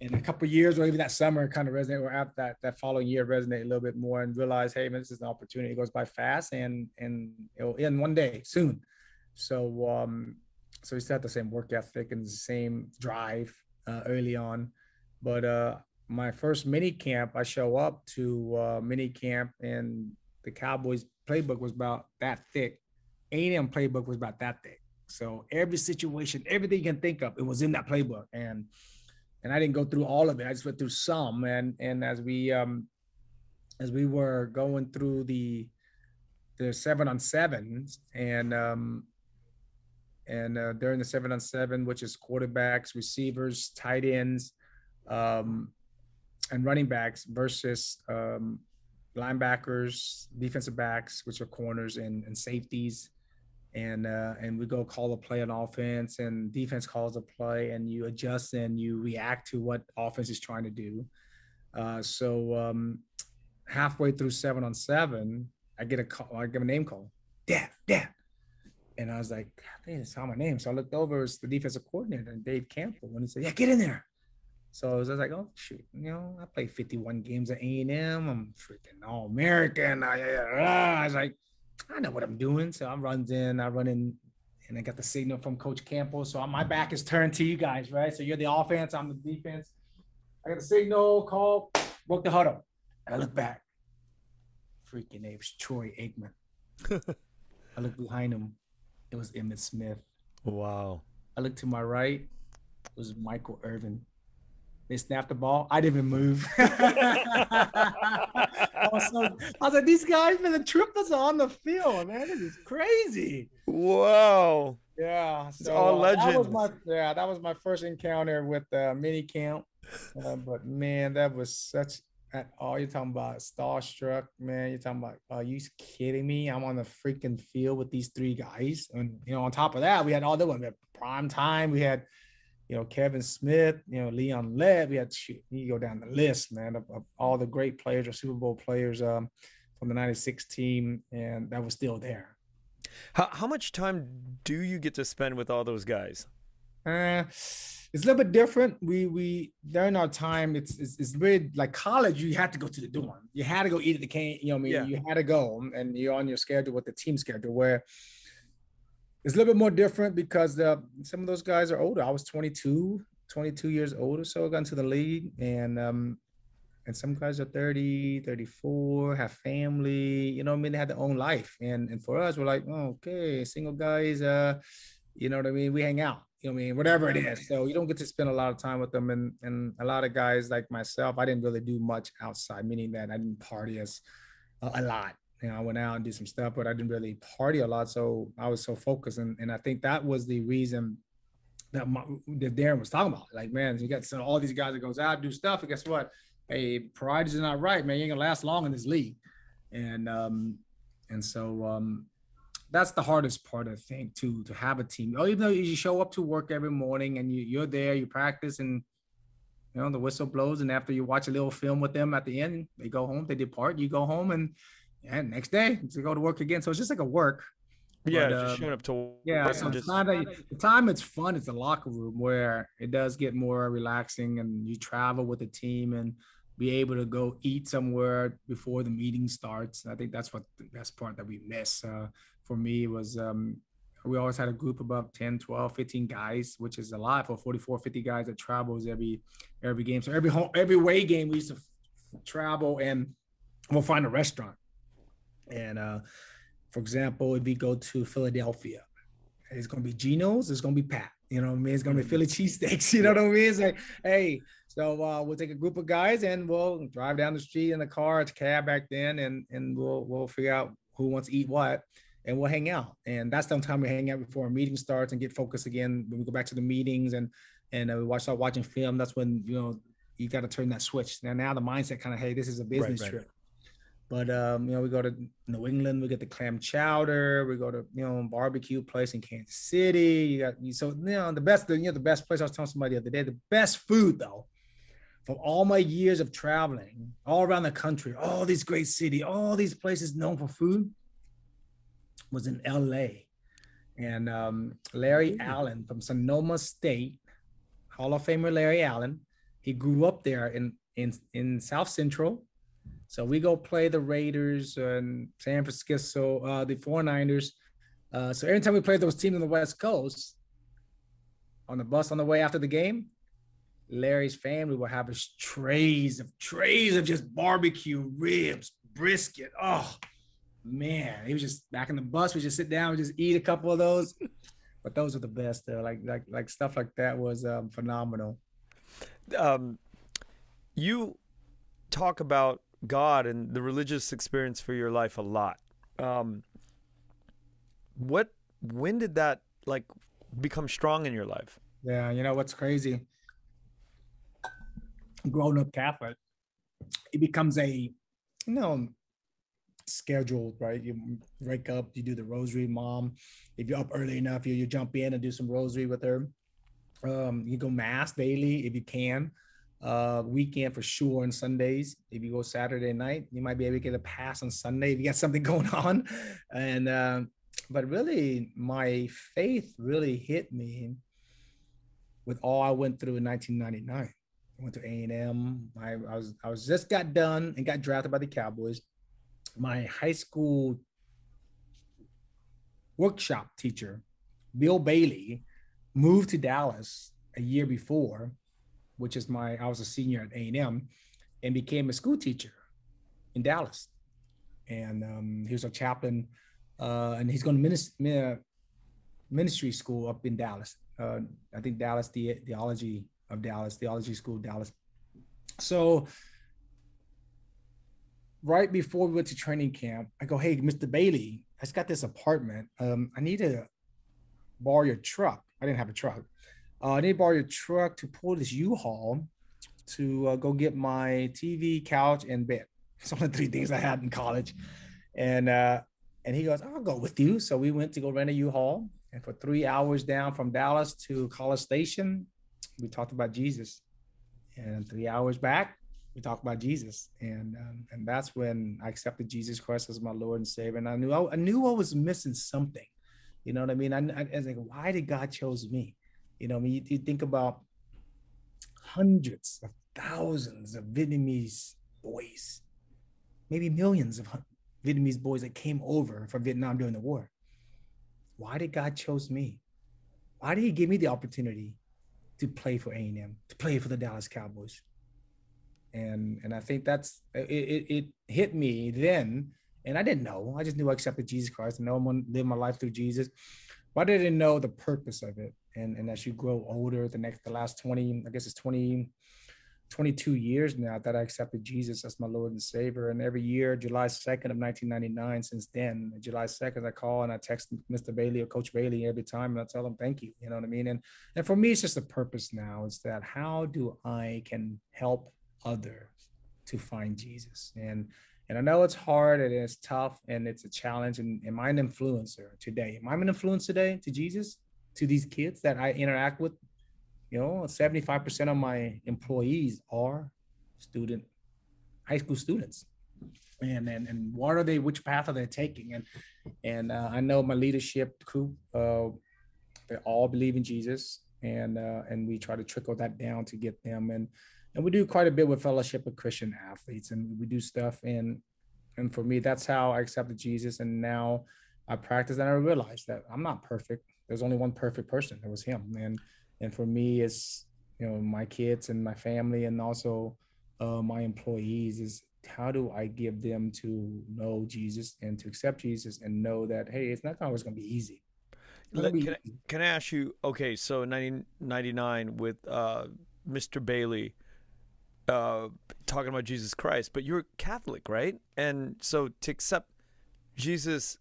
in a couple of years, or even that summer, kind of resonate, or after that following year, resonate a little bit more and realize, hey, man, this is an opportunity. It goes by fast, and it'll end one day soon. So so we still had the same work ethic and the same drive early on. But my first mini camp, I show up to mini camp, and the Cowboys playbook was about that thick. A&M playbook was about that thick. So every situation, everything you can think of, it was in that playbook. And I didn't go through all of it. I just went through some. And as we were going through the 7-on-7s, and during the 7-on-7, which is quarterbacks, receivers, tight ends, and running backs versus linebackers, defensive backs, which are corners, and safeties. And we go call a play on offense, and defense calls a play, and you adjust and you react to what offense is trying to do. So halfway through 7-on-7, I get a call. I give a name call, Dad. And I was like, God, they saw my name. So I looked over, it's the defensive coordinator, Dave Campbell, and he said, yeah, get in there. So I was like, oh, shoot, you know, I played 51 games at A&M. I'm freaking All-American. I was like, I know what I'm doing. So I run in, and I got the signal from Coach Campbell. So my back is turned to you guys, right? So you're the offense, I'm the defense. I got the signal, call, broke the huddle. I look back. Freaking name's Troy Aikman. I look behind him. It was Emmitt Smith. Wow. I looked to my right. It was Michael Irvin. They snapped the ball. I didn't even move. I was like, these guys, man, the triplets are on the field, man. This is crazy. Wow. Yeah. It's So all legends. that was my first encounter with mini camp. But man, that was such oh, you're talking about starstruck, man. You're talking about, are you kidding me? I'm on the freaking field with these three guys. And on top of that, we had all the one. We had prime time. We had, Kevin Smith, Leon Lett. We had, shoot, you go down the list, man, of all the great players or Super Bowl players from the 96 team, and that was still there. How much time do you get to spend with all those guys? It's a little bit different. We during our time, it's really like college. You had to go to the dorm. You had to go eat at the can. You had to go, and you're on your schedule with the team schedule. Where it's a little bit more different because some of those guys are older. I was 22 years old or so. I got into the league, and some guys are 30, 34, have family. They had their own life. And for us, we're like, oh, okay, single guys. You know what I mean? We hang out. Whatever it is. So you don't get to spend a lot of time with them. And a lot of guys like myself, I didn't really do much outside, meaning that I didn't party a lot. I went out and did some stuff, but I didn't really party a lot. So I was so focused. And I think that was the reason that Darren was talking about. Like, man, you got all these guys that goes out, do stuff. And guess what? Hey, pride is not right, man. You ain't gonna last long in this league. And so that's the hardest part, I think, to have a team. Even though you show up to work every morning and you're there, you practice, and the whistle blows, and after you watch a little film with them at the end, they go home, they depart, you go home, and next day to go to work again. So it's just like a work. Yeah, just showing up to work. So it's not the time it's fun. It's a locker room where it does get more relaxing, and you travel with the team and be able to go eat somewhere before the meeting starts. I think that's what the best part that we miss. For me was we always had a group of about 10, 12, 15 guys, which is a lot for 44, 50 guys that travels every game. So every away game we used to travel, and we'll find a restaurant. And for example, if we go to Philadelphia, it's going to be Geno's, it's going to be Pat. You know what I mean? It's going to be Philly cheesesteaks. You know what I mean? It's like, hey, so we'll take a group of guys and we'll drive down the street in the car. It's cab back then, and we'll figure out who wants to eat what, and we'll hang out. And that's the time we hang out before a meeting starts and get focused again. When we go back to the meetings and we start watching film, that's when you got to turn that switch. Now the mindset kind of, hey, this is a business trip. But we go to New England, we get the clam chowder, we go to barbecue place in Kansas City. The best place. I was telling somebody the other day, the best food though, from all my years of traveling all around the country, all these great cities, all these places known for food, was in LA. And Larry Allen from Sonoma State, Hall of Famer Larry Allen, he grew up there in South Central. So we go play the Raiders and San Francisco, the 49ers. So every time we play those teams on the West Coast, on the bus on the way after the game, Larry's family will have trays of just barbecue, ribs, brisket. Oh, man. He was just back in the bus. We just sit down and just eat a couple of those. But those are the best. Like stuff like that was phenomenal. You talk about God and the religious experience for your life a lot. When did that become strong in your life? Yeah, what's crazy? Growing up Catholic, it becomes a scheduled, right? You wake up, you do the rosary, mom. If you're up early enough, you jump in and do some rosary with her. You go mass daily if you can. Weekend for sure on Sundays. If you go Saturday night, you might be able to get a pass on Sunday if you got something going on. And but really, my faith really hit me with all I went through in 1999. I went to A&M. I was just got done and got drafted by the Cowboys. My high school workshop teacher, Bill Bailey, moved to Dallas a year before, which is I was a senior at A&M, and became a school teacher in Dallas. And he was a chaplain, and he's going to ministry school up in Dallas. I think Dallas, theology school, Dallas. So right before we went to training camp, I go, hey, Mr. Bailey, I just got this apartment. I need to borrow your truck. I didn't have a truck. I need to borrow your truck to pull this U-Haul to go get my TV, couch, and bed. It's only three things I had in college. And he goes, I'll go with you. So we went to go rent a U-Haul. And for 3 hours down from Dallas to College Station, we talked about Jesus. And 3 hours back, we talked about Jesus. And that's when I accepted Jesus Christ as my Lord and Savior. And I knew I was missing something. You know what I mean? I was like, why did God chose me? You know, I mean, you think about hundreds of thousands of Vietnamese boys, maybe millions of Vietnamese boys that came over from Vietnam during the war. Why did God chose me? Why did he give me the opportunity to play for A&M, to play for the Dallas Cowboys? And I think that's, it hit me then. And I didn't know. I just knew I accepted Jesus Christ and I'm going to live my life through Jesus. But I didn't know the purpose of it. And as you grow older, the last 20, I guess it's 22 years now that I accepted Jesus as my Lord and Savior. And every year, July 2nd of 1999, since then, July 2nd, I call and I text Mr. Bailey or Coach Bailey every time and I tell him, thank you. You know what I mean? And for me, it's just a purpose now is that how do I can help others to find Jesus? And I know it's hard and it's tough and it's a challenge. And am I an influencer today? Am I an influence today to Jesus, to these kids that I interact with? You know, 75% of my employees are high school students. And what are they, which path are they taking? And I know my leadership crew, they all believe in Jesus. And we try to trickle that down to get them. And we do quite a bit with Fellowship of Christian Athletes, and we do stuff. And for me, that's how I accepted Jesus. And now I practice and I realize that I'm not perfect. There's only one perfect person. It was him. And for me, it's, you know, my kids and my family and also my employees is how do I give them to know Jesus and to accept Jesus and know that, hey, it's not always going to be easy. Can I ask you, okay, so 1999 with Mr. Bailey, talking about Jesus Christ, but you're Catholic, right? And so to accept Jesus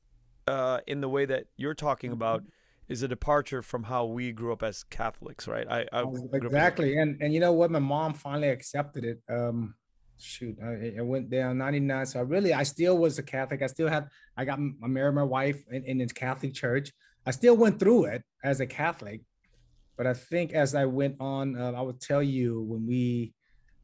in the way that you're talking about is a departure from how we grew up as Catholics, right? Exactly. And you know what? My mom finally accepted it. I went down 99. So I still was a Catholic. I married my wife in the Catholic church. I still went through it as a Catholic. But I think as I went on, I would tell you when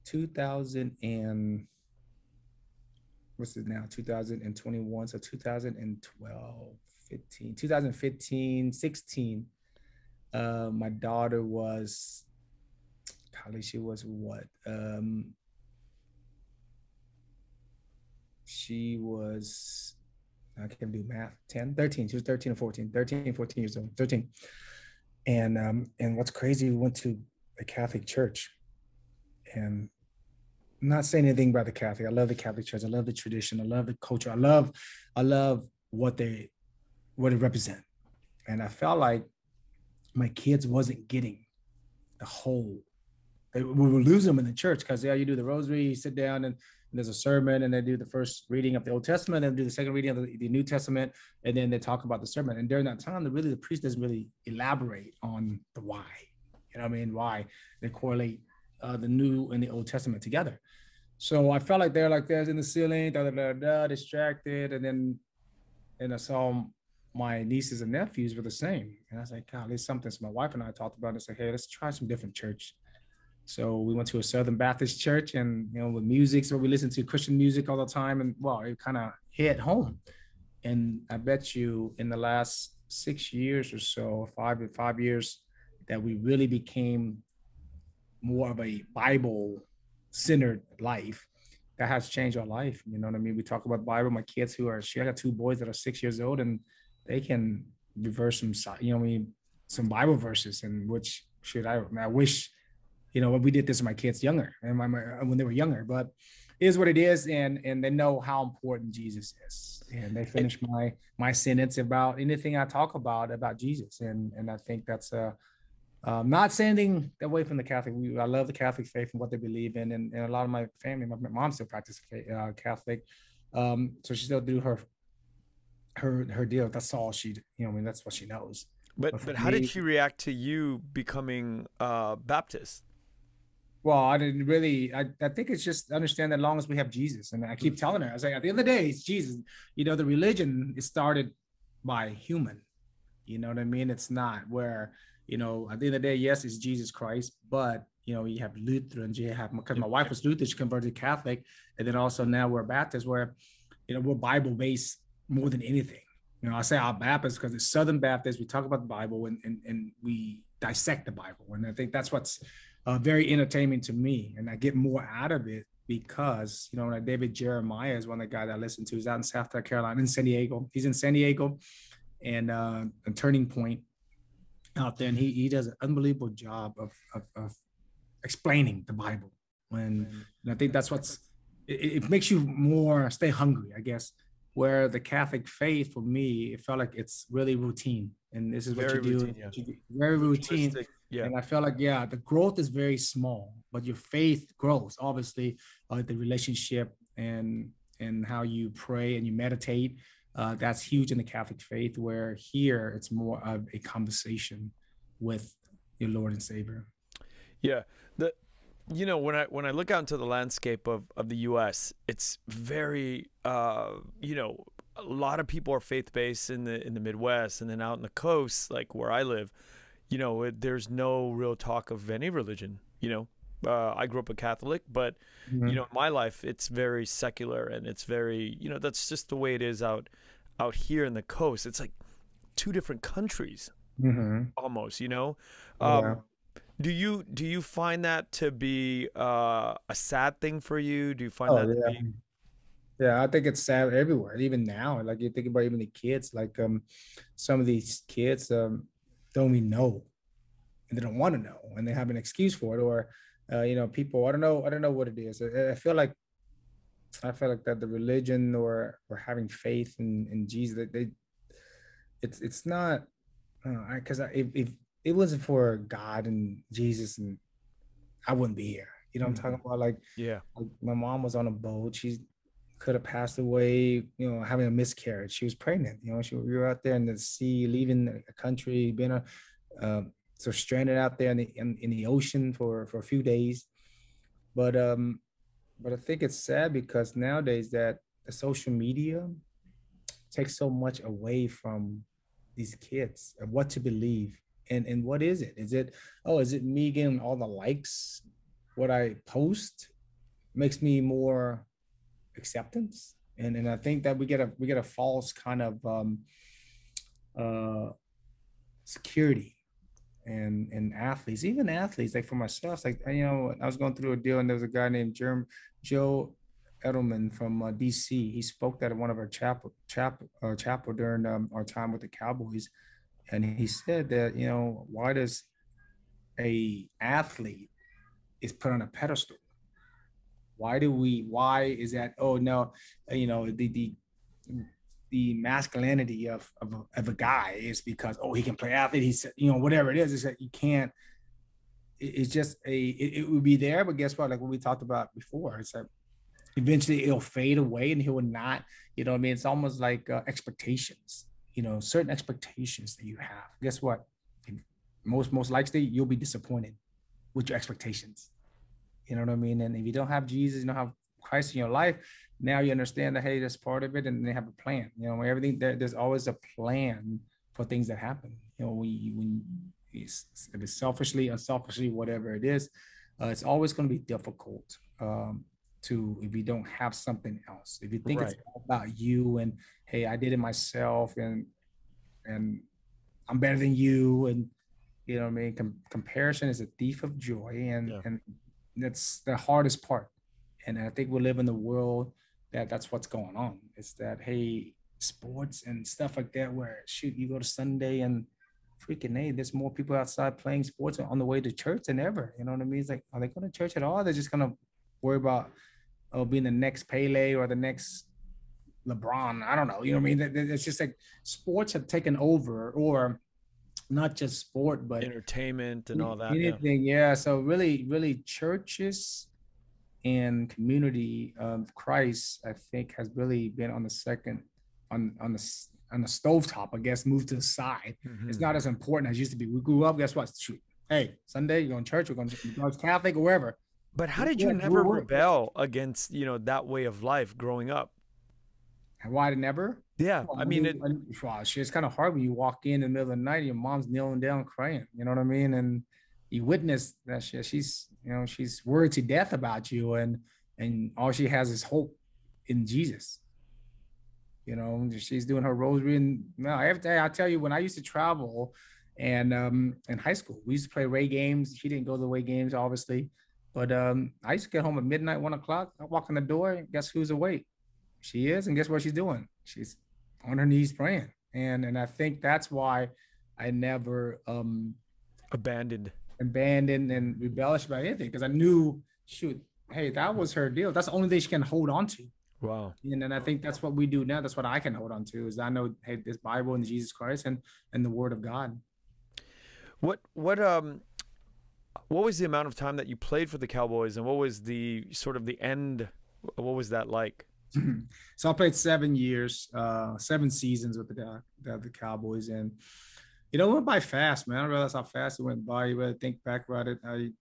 2021, so 2012, 15, 2015, 16, my daughter was, probably she was what? She was, I can't do math, 13, she was 13 or 14, 13, 14 years old, 13. And what's crazy, we went to a Catholic church, and I'm not saying anything about the Catholic. I love the Catholic Church. I love the tradition. I love the culture. I love what it represent. And I felt like my kids wasn't getting the whole. We were losing them in the church because you do the rosary, you sit down and there's a sermon, and they do the first reading of the Old Testament, and do the second reading of the New Testament, and then they talk about the sermon. And during that time, the priest doesn't really elaborate on the why. You know what I mean? Why they correlate the New and the Old Testament together. So I felt like they're like there's in the ceiling, distracted. And I saw my nieces and nephews were the same. And I was like, God, there's something. So my wife and I talked about it. It's like, hey, let's try some different church. So we went to a Southern Baptist church, and, you know, with music, so we listened to Christian music all the time. And well, it kind of hit home. And I bet you in the last 6 years or so, 5 years, that we really became more of a Bible-centered life that has changed our life. You know what I mean? We talk about Bible. My kids I got 2 boys that are 6 years old, and they can reverse some, you know what I mean, some Bible verses, and which I wish, you know, we did this with my kids younger and when they were younger, but it is what it is. And they know how important Jesus is. And they finish my sentence about anything I talk about Jesus. And I think that's not saying anything away from the Catholic. I love the Catholic faith and what they believe in. And a lot of my family, my mom still practices Catholic. So she still do her deal. That's all she, you know, I mean, that's what she knows. But for how did me, she react to you becoming Baptist? well, I didn't really. I think it's just understand that as long as we have Jesus, and I keep telling her, I was like, at the end of the day, it's Jesus. You know, the religion is started by human. You know what I mean? It's not where, you know, at the end of the day, yes, it's Jesus Christ, but you know, you have Lutherans, you have, because my wife was Lutheran, she converted to Catholic, and then also now we're Baptist, where, you know, we're Bible based more than anything. You know, I say our Baptist because it's Southern Baptist. We talk about the Bible and we dissect the Bible, and I think that's what's very entertaining to me, and I get more out of it because, you know, like David Jeremiah is one of the guys I listen to. He's out in South Carolina, in San Diego. He's in San Diego, and a Turning Point out there, and he does an unbelievable job of explaining the Bible. And I think that's what's it makes you more stay hungry, I guess. Where the Catholic faith for me, it felt like it's really routine, and this is what Very you do. routine, yeah. Very routine, Ritualistic, yeah. and I felt like, yeah, the growth is very small, but your faith grows. Obviously, the relationship and how you pray and you meditate, that's huge in the Catholic faith. Where here it's more of a conversation with your Lord and Savior. Yeah. The you know, when I look out into the landscape of the US, it's very you know, a lot of people are faith-based in the Midwest, and then out in the coast, like where I live, you know, there's no real talk of any religion, you know. I grew up a Catholic, but you know, in my life it's very secular, and it's very, you know, that's just the way it is out here in the coast. It's like two different countries almost, you know. Yeah. Do you find that to be a sad thing for you? Do you find Oh that to yeah. be Yeah, I think it's sad everywhere, even now. Like you think about even the kids, like some of these kids don't even know, and they don't want to know, and they have an excuse for it, or you know, people, I don't know what it is. I feel like that the religion or having faith in Jesus, they it's not because if it wasn't for God and Jesus, and I wouldn't be here. You know what I'm talking about? yeah. Like my mom was on a boat. She could have passed away, you know, having a miscarriage. She was pregnant. You know, we were out there in the sea, leaving a country, being uh, so stranded out there in the ocean for a few days. But but I think it's sad because nowadays that the social media takes so much away from these kids of what to believe. And what is it? Is it, oh, is it me getting all the likes? What I post makes me more acceptance. And I think that we get a false kind of uh security and athletes, even athletes, like for myself, like, you know, I was going through a deal, and there was a guy named Joe Edelman from DC. He spoke at one of our chapel during our time with the Cowboys, and he said that, you know, why does a athlete is put on a pedestal? Why is that? Oh no, you know, the masculinity of a guy is because, oh, he can play athlete, he's, you know, whatever it is, it's that you can't, it's just it would be there, but guess what, like what we talked about before, it's like eventually it'll fade away and he will not, you know what I mean? It's almost like expectations, you know, certain expectations that you have. Guess what? Most likely you'll be disappointed with your expectations. You know what I mean? And if you don't have Jesus, you don't have Christ in your life, now you understand that, hey, that's part of it, and they have a plan. You know, everything there's always a plan for things that happen. You know, when if it's selfishly, unselfishly, whatever it is, it's always going to be difficult to, if you don't have something else. If you think it's Right. all about you and, hey, I did it myself, and I'm better than you, and you know what I mean? Comparison is a thief of joy, Yeah. and that's the hardest part. And I think we live in the world that's what's going on. It's that, hey, sports and stuff like that, where shoot, you go to Sunday and freaking, hey, there's more people outside playing sports on the way to church than ever. You know what I mean? It's like, are they going to church at all? They're just going to worry about being the next Pele or the next LeBron. I don't know. You know what I mean? It's just like sports have taken over, or not just sport, but Entertainment and all that. Yeah. anything. Yeah. So really churches and community of Christ, I think, has really been on the second, on the on the stovetop, I guess, moved to the side. It's not as important as it used to be. We grew up, guess what? Shoot, hey, Sunday, you're going to church, we're going to Catholic or wherever. But how did you never rebel against, that way of life growing up? Why did never? Yeah, Well, I mean, it's kind of hard when you walk in the middle of the night and your mom's kneeling down crying. You know what I mean? And you witness that shit. She's worried to death about you, and all she has is hope in Jesus. She's doing her rosary, and every day I tell you, when I used to travel, and in high school we used to play away games. She didn't go to the away games, obviously, but I used to get home at midnight, 1 o'clock. I walk in the door, and guess who's awake? She is, and guess what she's doing? She's on her knees praying, and I think that's why I never abandoned and rebellious about anything, because I knew, shoot, hey, that was her deal. That's the only thing she can hold on to. Wow. And I think that's what we do now. That's what I can hold on to, is I know, hey, this Bible and Jesus Christ and the Word of God. What was the amount of time that you played for the Cowboys, and what was the sort of the end? What was that like? So I played 7 years, 7 seasons with the Cowboys, and it went by fast, man. I realized how fast it went by. You really think back about it. I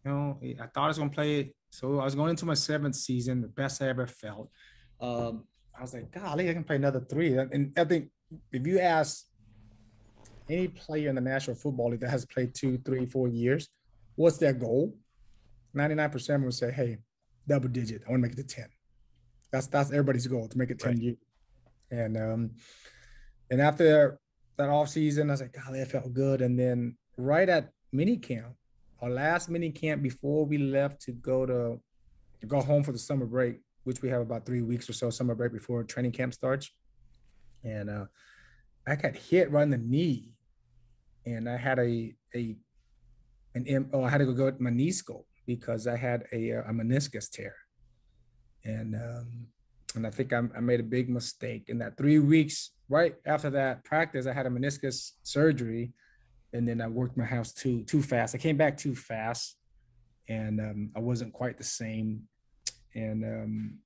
thought I was gonna play. So I was going into my 7th season, the best I ever felt. I was like, golly, I can play another 3. And I think if you ask any player in the National Football League that has played 2, 3, 4 years, what's their goal? 99% would say, hey, double digit. I want to make it to 10. That's everybody's goal, to make it 10 years. And after that off season, I was like, golly, I felt good. And then right at minicamp, our last minicamp before we left to go home for the summer break, which we have about 3 weeks or so summer break before training camp starts. And I got hit right in the knee, and I had I had to go get my knee scope because I had a meniscus tear. And I think I made a big mistake in that 3 weeks. Right after that practice, I had a meniscus surgery, and then I worked my house too fast. I came back too fast, and I wasn't quite the same. And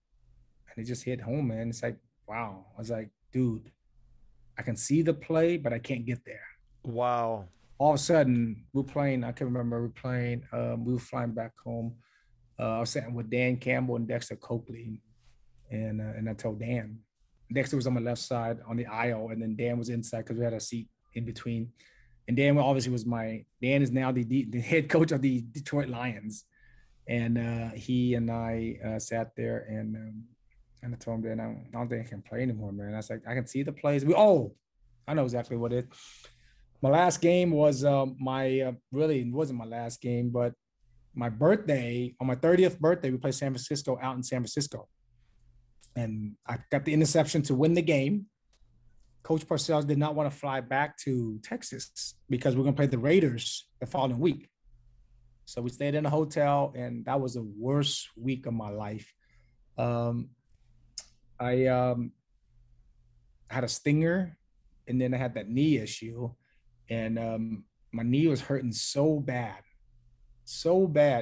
it just hit home, man. It's like, wow. I was like, dude, I can see the play, but I can't get there. Wow. All of a sudden, we're playing. I can remember we were playing. We were flying back home. I was sitting with Dan Campbell and Dexter Coakley, and I told Dan. Dexter was on my left side on the aisle, and then Dan was inside because we had a seat in between. And Dan obviously Dan is now the head coach of the Detroit Lions. And he and I sat there, and I told him, Dan, I don't think I can play anymore, man. I was like, I can see the plays. I know exactly what it is. My last game was really, it wasn't my last game, but my birthday, on my 30th birthday, we played San Francisco out in San Francisco. And I got the interception to win the game. Coach Parcells did not want to fly back to Texas because we're going to play the Raiders the following week. So we stayed in a hotel, and that was the worst week of my life. I had a stinger, and then I had that knee issue, and my knee was hurting so bad.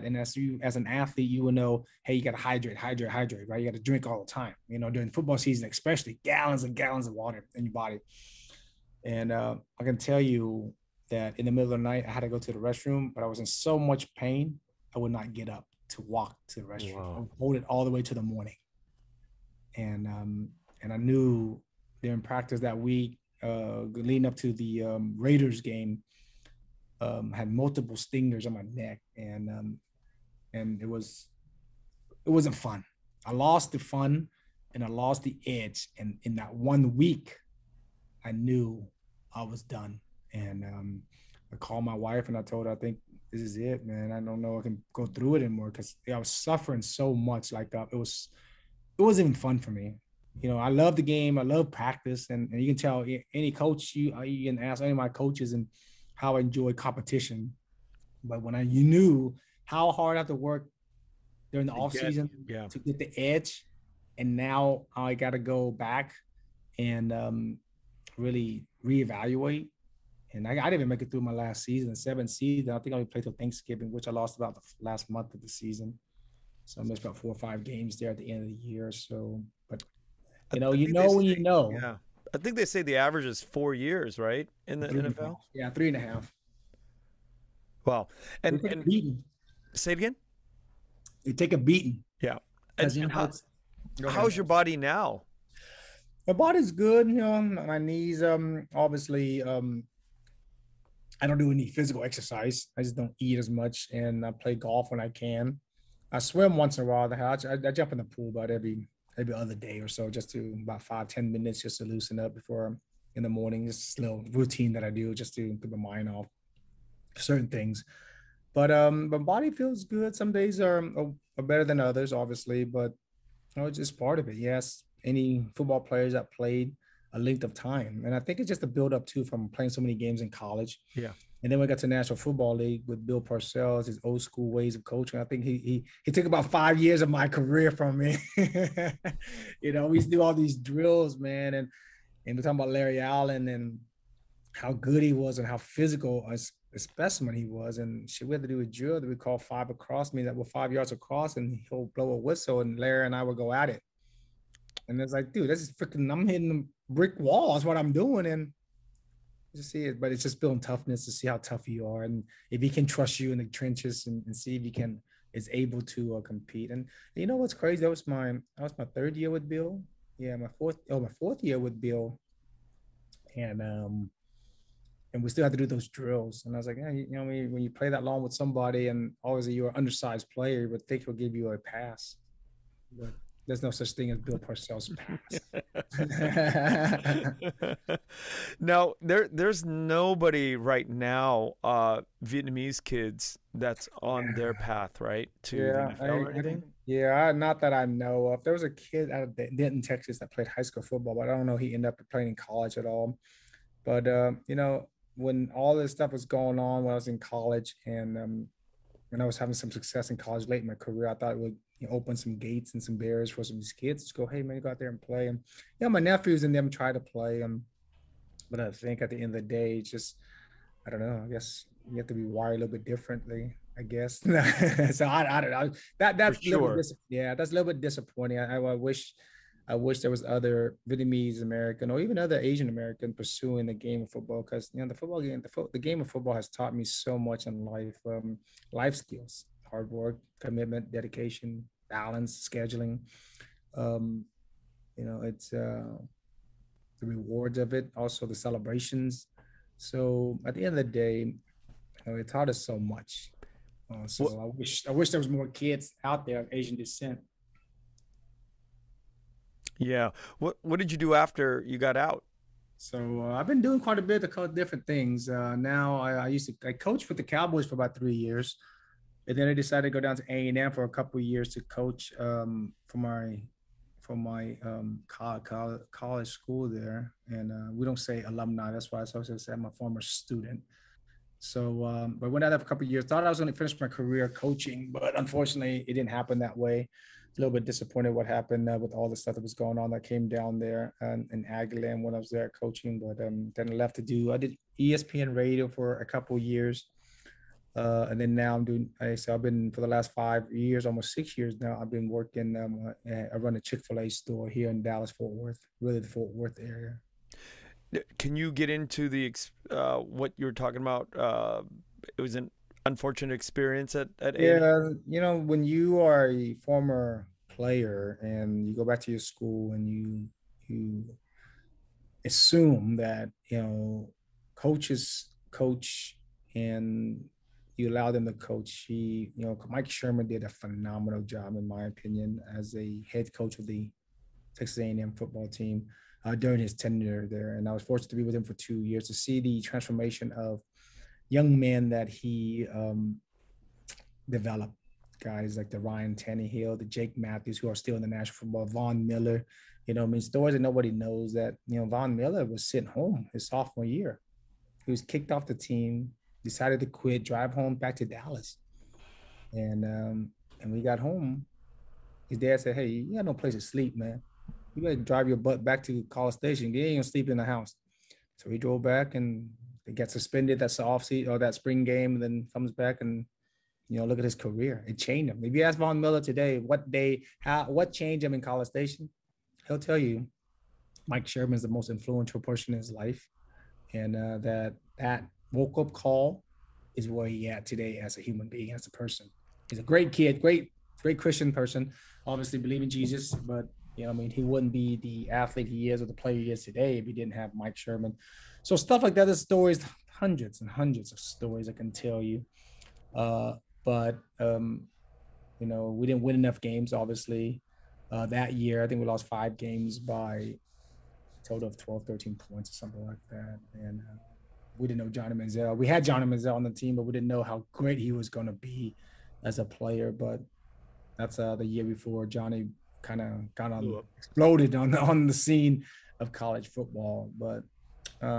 And as an athlete, you will know, hey, you got to hydrate, right? You got to drink all the time, during football season, especially gallons and gallons of water in your body. And I can tell you that in the middle of the night, I had to go to the restroom, but I was in so much pain, I would not get up to walk to the restroom. Wow. I would hold it all the way to the morning. And I knew during practice that week, leading up to the Raiders game, had multiple stingers on my neck, and it wasn't fun. I lost the fun, and I lost the edge. And in that 1 week, I knew I was done. And I called my wife, and I told her, I think this is it, man. I don't know if I can go through it anymore, because I was suffering so much. Like it wasn't even fun for me. I love the game. I love practice, and you can tell any coach, you can ask any of my coaches and how I enjoy competition. But when you knew how hard I have to work during the off season to get the edge, and now I got to go back and really reevaluate. And I didn't even make it through my last season, 7th season. I think I only played till Thanksgiving, which I lost about the last month of the season. So I missed about 4 or 5 games there at the end of the year. So, but when you know. Yeah. I think they say the average is 4 years, right, in the Three and a NFL. half. Yeah, 3.5. Wow. They And take a beating. say it again. They take a beating Yeah. because And how it's. Go ahead. how's your body now? My body's good. My knees. Obviously. I don't do any physical exercise. I just don't eat as much, and I play golf when I can. I swim once in a while. I jump in the pool about every other day or so, just to about 5-10 minutes, just to loosen up before in the morning. Just a little routine that I do just to get my mind off certain things. But my body feels good. Some days are better than others, obviously, but it's just part of it. Yes, any football players that played a length of time, and I think it's just a build up too from playing so many games in college. Yeah. And then we got to National Football League with Bill Parcells, his old school ways of coaching. I think he took about 5 years of my career from me. We used to do all these drills, man, and we're talking about Larry Allen and how good he was and how physical a specimen he was. And we had to do a drill that we call 5 across, meaning that we're 5 yards across, and he'll blow a whistle, and Larry and I would go at it. And it's like, dude, this is freaking, I'm hitting the brick wall. That's what I'm doing. And to see it, but it's just building toughness to see how tough you are, and if he can trust you in the trenches, and see if he is able to compete. And you know what's crazy? That was my 3rd year with Bill. Yeah, my fourth year with Bill, and we still have to do those drills. And I was like, yeah, when you play that long with somebody, and obviously you're an undersized player, you would think he'll give you a pass, but there's no such thing as Bill Parcells' pass. Now, there's nobody right now, Vietnamese kids that's on their path, right, to the NFL or anything? Yeah, not that I know of. There was a kid out of Denton, Texas that played high school football, but I don't know he ended up playing in college at all. But when all this stuff was going on when I was in college, and when I was having some success in college late in my career, I thought it would open some gates and some barriers for some of these kids to go, hey man, go out there and play. And my nephews and them try to play. But I think at the end of the day, it's just, I don't know. I guess you have to be wired a little bit differently, I guess. So I don't know. That's For sure. That's a little bit disappointing. I wish there was other Vietnamese-American or even other Asian American pursuing the game of football, because the football game, the game of football has taught me so much in life, life skills, hard work, commitment, dedication, balance, scheduling. It's the rewards of it, also the celebrations. So at the end of the day, it taught us so much. So I wish there was more kids out there of Asian descent. Yeah. What did you do after you got out? So I've been doing quite a bit of different things. Now I coached with the Cowboys for about 3 years, and then I decided to go down to A&M for a couple of years to coach for my college school there. And we don't say alumni. That's why I supposed to say I'm a former student. So, but went out there for a couple of years. Thought I was going to finish my career coaching, but unfortunately, it didn't happen that way. A little bit disappointed what happened with all the stuff that was going on that came down there in Aggieland when I was there coaching. But then I left I did ESPN radio for a couple of years. And then now I've been for the last 5 years, almost 6 years now, I've been working, I run a Chick-fil-A store here in Dallas, Fort Worth, really the Fort Worth area. Can you get into what you were talking about? It was an unfortunate experience at A&M? Yeah, when you are a former player and you go back to your school and you assume that, coaches coach and you allow them to coach. Mike Sherman did a phenomenal job, in my opinion, as a head coach of the Texas A&M football team during his tenure there. And I was fortunate to be with him for 2 years to see the transformation of young men that he developed. Guys like the Ryan Tannehill, the Jake Matthews, who are still in the National Football, Von Miller. Stories that nobody knows that, Von Miller was sitting home his sophomore year. He was kicked off the team, decided to quit, drive home back to Dallas. And we got home. His dad said, hey, you got no place to sleep, man. You better drive your butt back to College Station. You ain't gonna sleep in the house. So he drove back and they got suspended. That's the offseason or that spring game, and then comes back and, look at his career. It changed him. If you ask Von Miller today, what changed him in College Station, he'll tell you Mike Sherman is the most influential person in his life, and that woke up call is where he at today as a human being, as a person. He's a great kid, great Christian person, obviously believe in Jesus, but I mean, he wouldn't be the athlete he is or the player he is today if he didn't have Mike Sherman. So stuff like that, there's stories, hundreds and hundreds of stories I can tell you. But we didn't win enough games, obviously. That year, I think we lost 5 games by a total of 12, 13 points or something like that. And we didn't know Johnny Manziel. We had Johnny Manziel on the team, but we didn't know how great he was going to be as a player. But that's the year before Johnny kind of got exploded on the scene of college football. But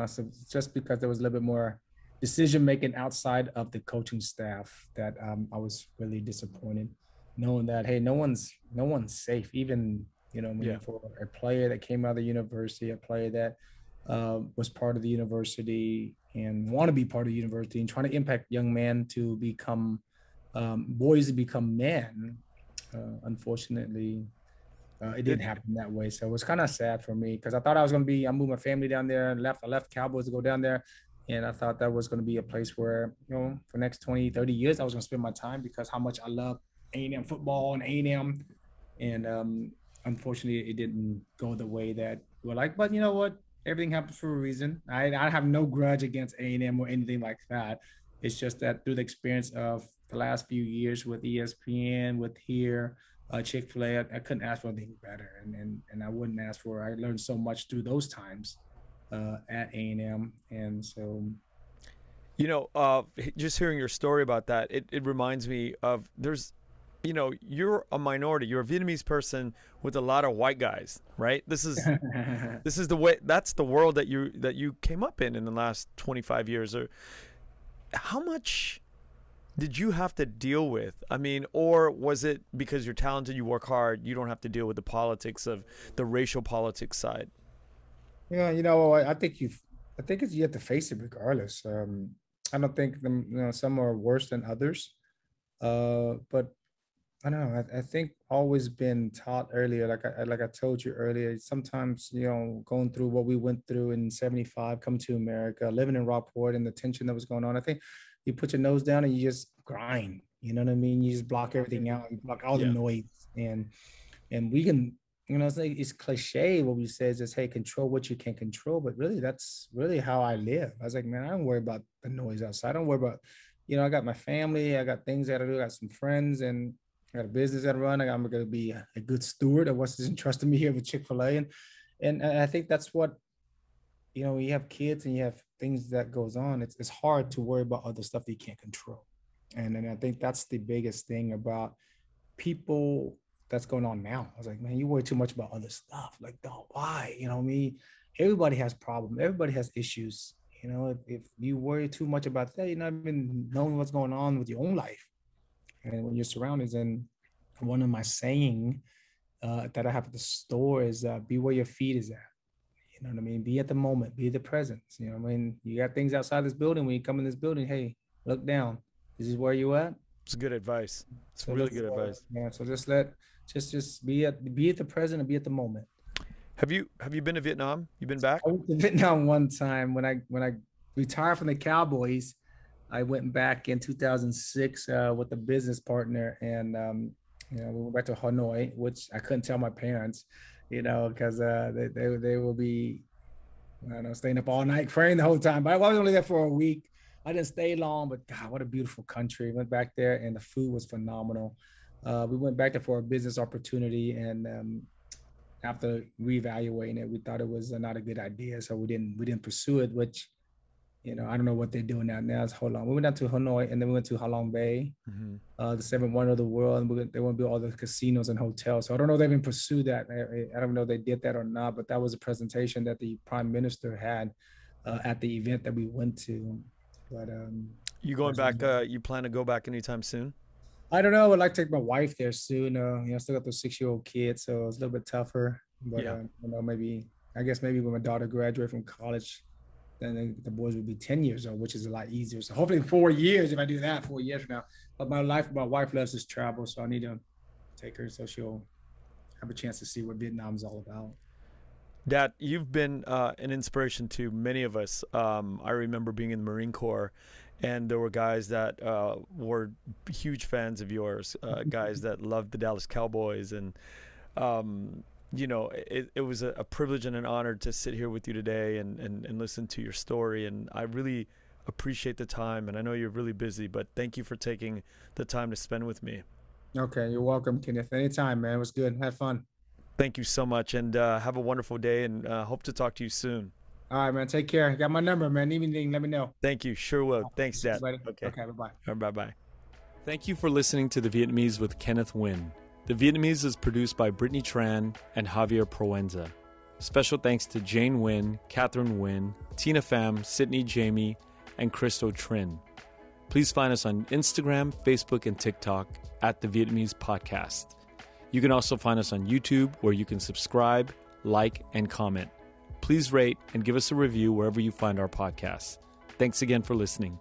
so just because there was a little bit more decision making outside of the coaching staff, that I was really disappointed, knowing that, hey, no one's safe, even for a player that came out of the university, a player that was part of the university and want to be part of the university and trying to impact young men to become boys to become men. Unfortunately, it didn't happen that way. So it was kind of sad for me, because I thought I moved my family down there and I left Cowboys to go down there. And I thought that was going to be a place where, for the next 20, 30 years, I was going to spend my time, because how much I love A&M football and A&M. And unfortunately, it didn't go the way that we like. But you know what? Everything happens for a reason. I have no grudge against A&M or anything like that. It's just that through the experience of the last few years with ESPN, with here, Chick-fil-A, I couldn't ask for anything better. And I wouldn't ask for it. I learned so much through those times at A&M. And so, just hearing your story about that, it reminds me of you're a minority. You're a Vietnamese person with a lot of white guys, right? This is the way, that's the world that you came up in the last 25 years. Or how much did you have to deal with? I mean, or was it because you're talented, you work hard, you don't have to deal with the politics of the racial politics side? Yeah, I think you have to face it regardless. I don't think some are worse than others. But I don't know. I think always been taught earlier, like I told you earlier, sometimes, going through what we went through in 75, coming to America, living in Rockport and the tension that was going on. I think you put your nose down and you just grind, you know what I mean? You just block everything out, you block all the noise. And we can, it's cliche what we say is just, hey, control what you can control. But really, that's really how I live. I was like, man, I don't worry about the noise outside. I don't worry about, I got my family, I got things that I do, I got some friends, and I got a business that I run. I'm going to be a good steward of what's entrusted me here with Chick-fil-A. And I think that's what, you have kids and you have things that goes on. It's hard to worry about other stuff that you can't control. And I think that's the biggest thing about people that's going on now. I was like, man, you worry too much about other stuff. Like, no, why? Everybody has problems. Everybody has issues. If you worry too much about that, you're not even knowing what's going on with your own life and when your surroundings. And one of my saying that I have at the store is be where your feet is at. You know what I mean? Be at the moment, be the present. You got things outside this building. When you come in this building, hey, look down. This is where you at. It's good advice. It's really good advice. Yeah. So just be at the present and be at the moment. Have you been to Vietnam? You been back? I went to Vietnam one time when I retired from the Cowboys. I went back in 2006 with a business partner, and we went back to Hanoi, which I couldn't tell my parents, because they will be, staying up all night praying the whole time. But I was only there for a week. I didn't stay long, but God, what a beautiful country. Went back there, and the food was phenomenal. We went back there for a business opportunity, and after reevaluating it, we thought it was not a good idea, so we didn't pursue it. Which, I don't know what they're doing now. It's hold on. We went down to Hanoi, and then we went to Halong Bay, the seventh wonder of the world, and they want to build all the casinos and hotels. So I don't know if they even pursued that. I don't know if they did that or not, but that was a presentation that the Prime Minister had at the event that we went to. But you going back? You plan to go back anytime soon? I don't know. I'd like to take my wife there soon. I still got those 6-year-old kids, so it's a little bit tougher. But maybe when my daughter graduates from college, then the boys will be 10 years old, which is a lot easier. So hopefully in 4 years, if I do that, 4 years from now. But my wife loves this travel, so I need to take her so she'll have a chance to see what Vietnam's all about. Dat, you've been an inspiration to many of us. I remember being in the Marine Corps, and there were guys that were huge fans of yours, guys that loved the Dallas Cowboys. And, it was a privilege and an honor to sit here with you today and listen to your story. And I really appreciate the time. And I know you're really busy, but thank you for taking the time to spend with me. Okay, you're welcome, Kenneth. Anytime, man. It was good. Have fun. Thank you so much, and have a wonderful day, and hope to talk to you soon. All right, man. Take care. You got my number, man. Need anything, let me know. Thank you. Sure will. Thanks, Dad. Okay, bye-bye. Bye-bye. Thank you for listening to The Vietnamese with Kenneth Nguyen. The Vietnamese is produced by Brittany Tran and Javier Proenza. Special thanks to Jane Nguyen, Catherine Nguyen, Tina Pham, Sydney Jamie, and Christo Trin. Please find us on Instagram, Facebook, and TikTok at The Vietnamese Podcast. You can also find us on YouTube, where you can subscribe, like, and comment. Please rate and give us a review wherever you find our podcasts. Thanks again for listening.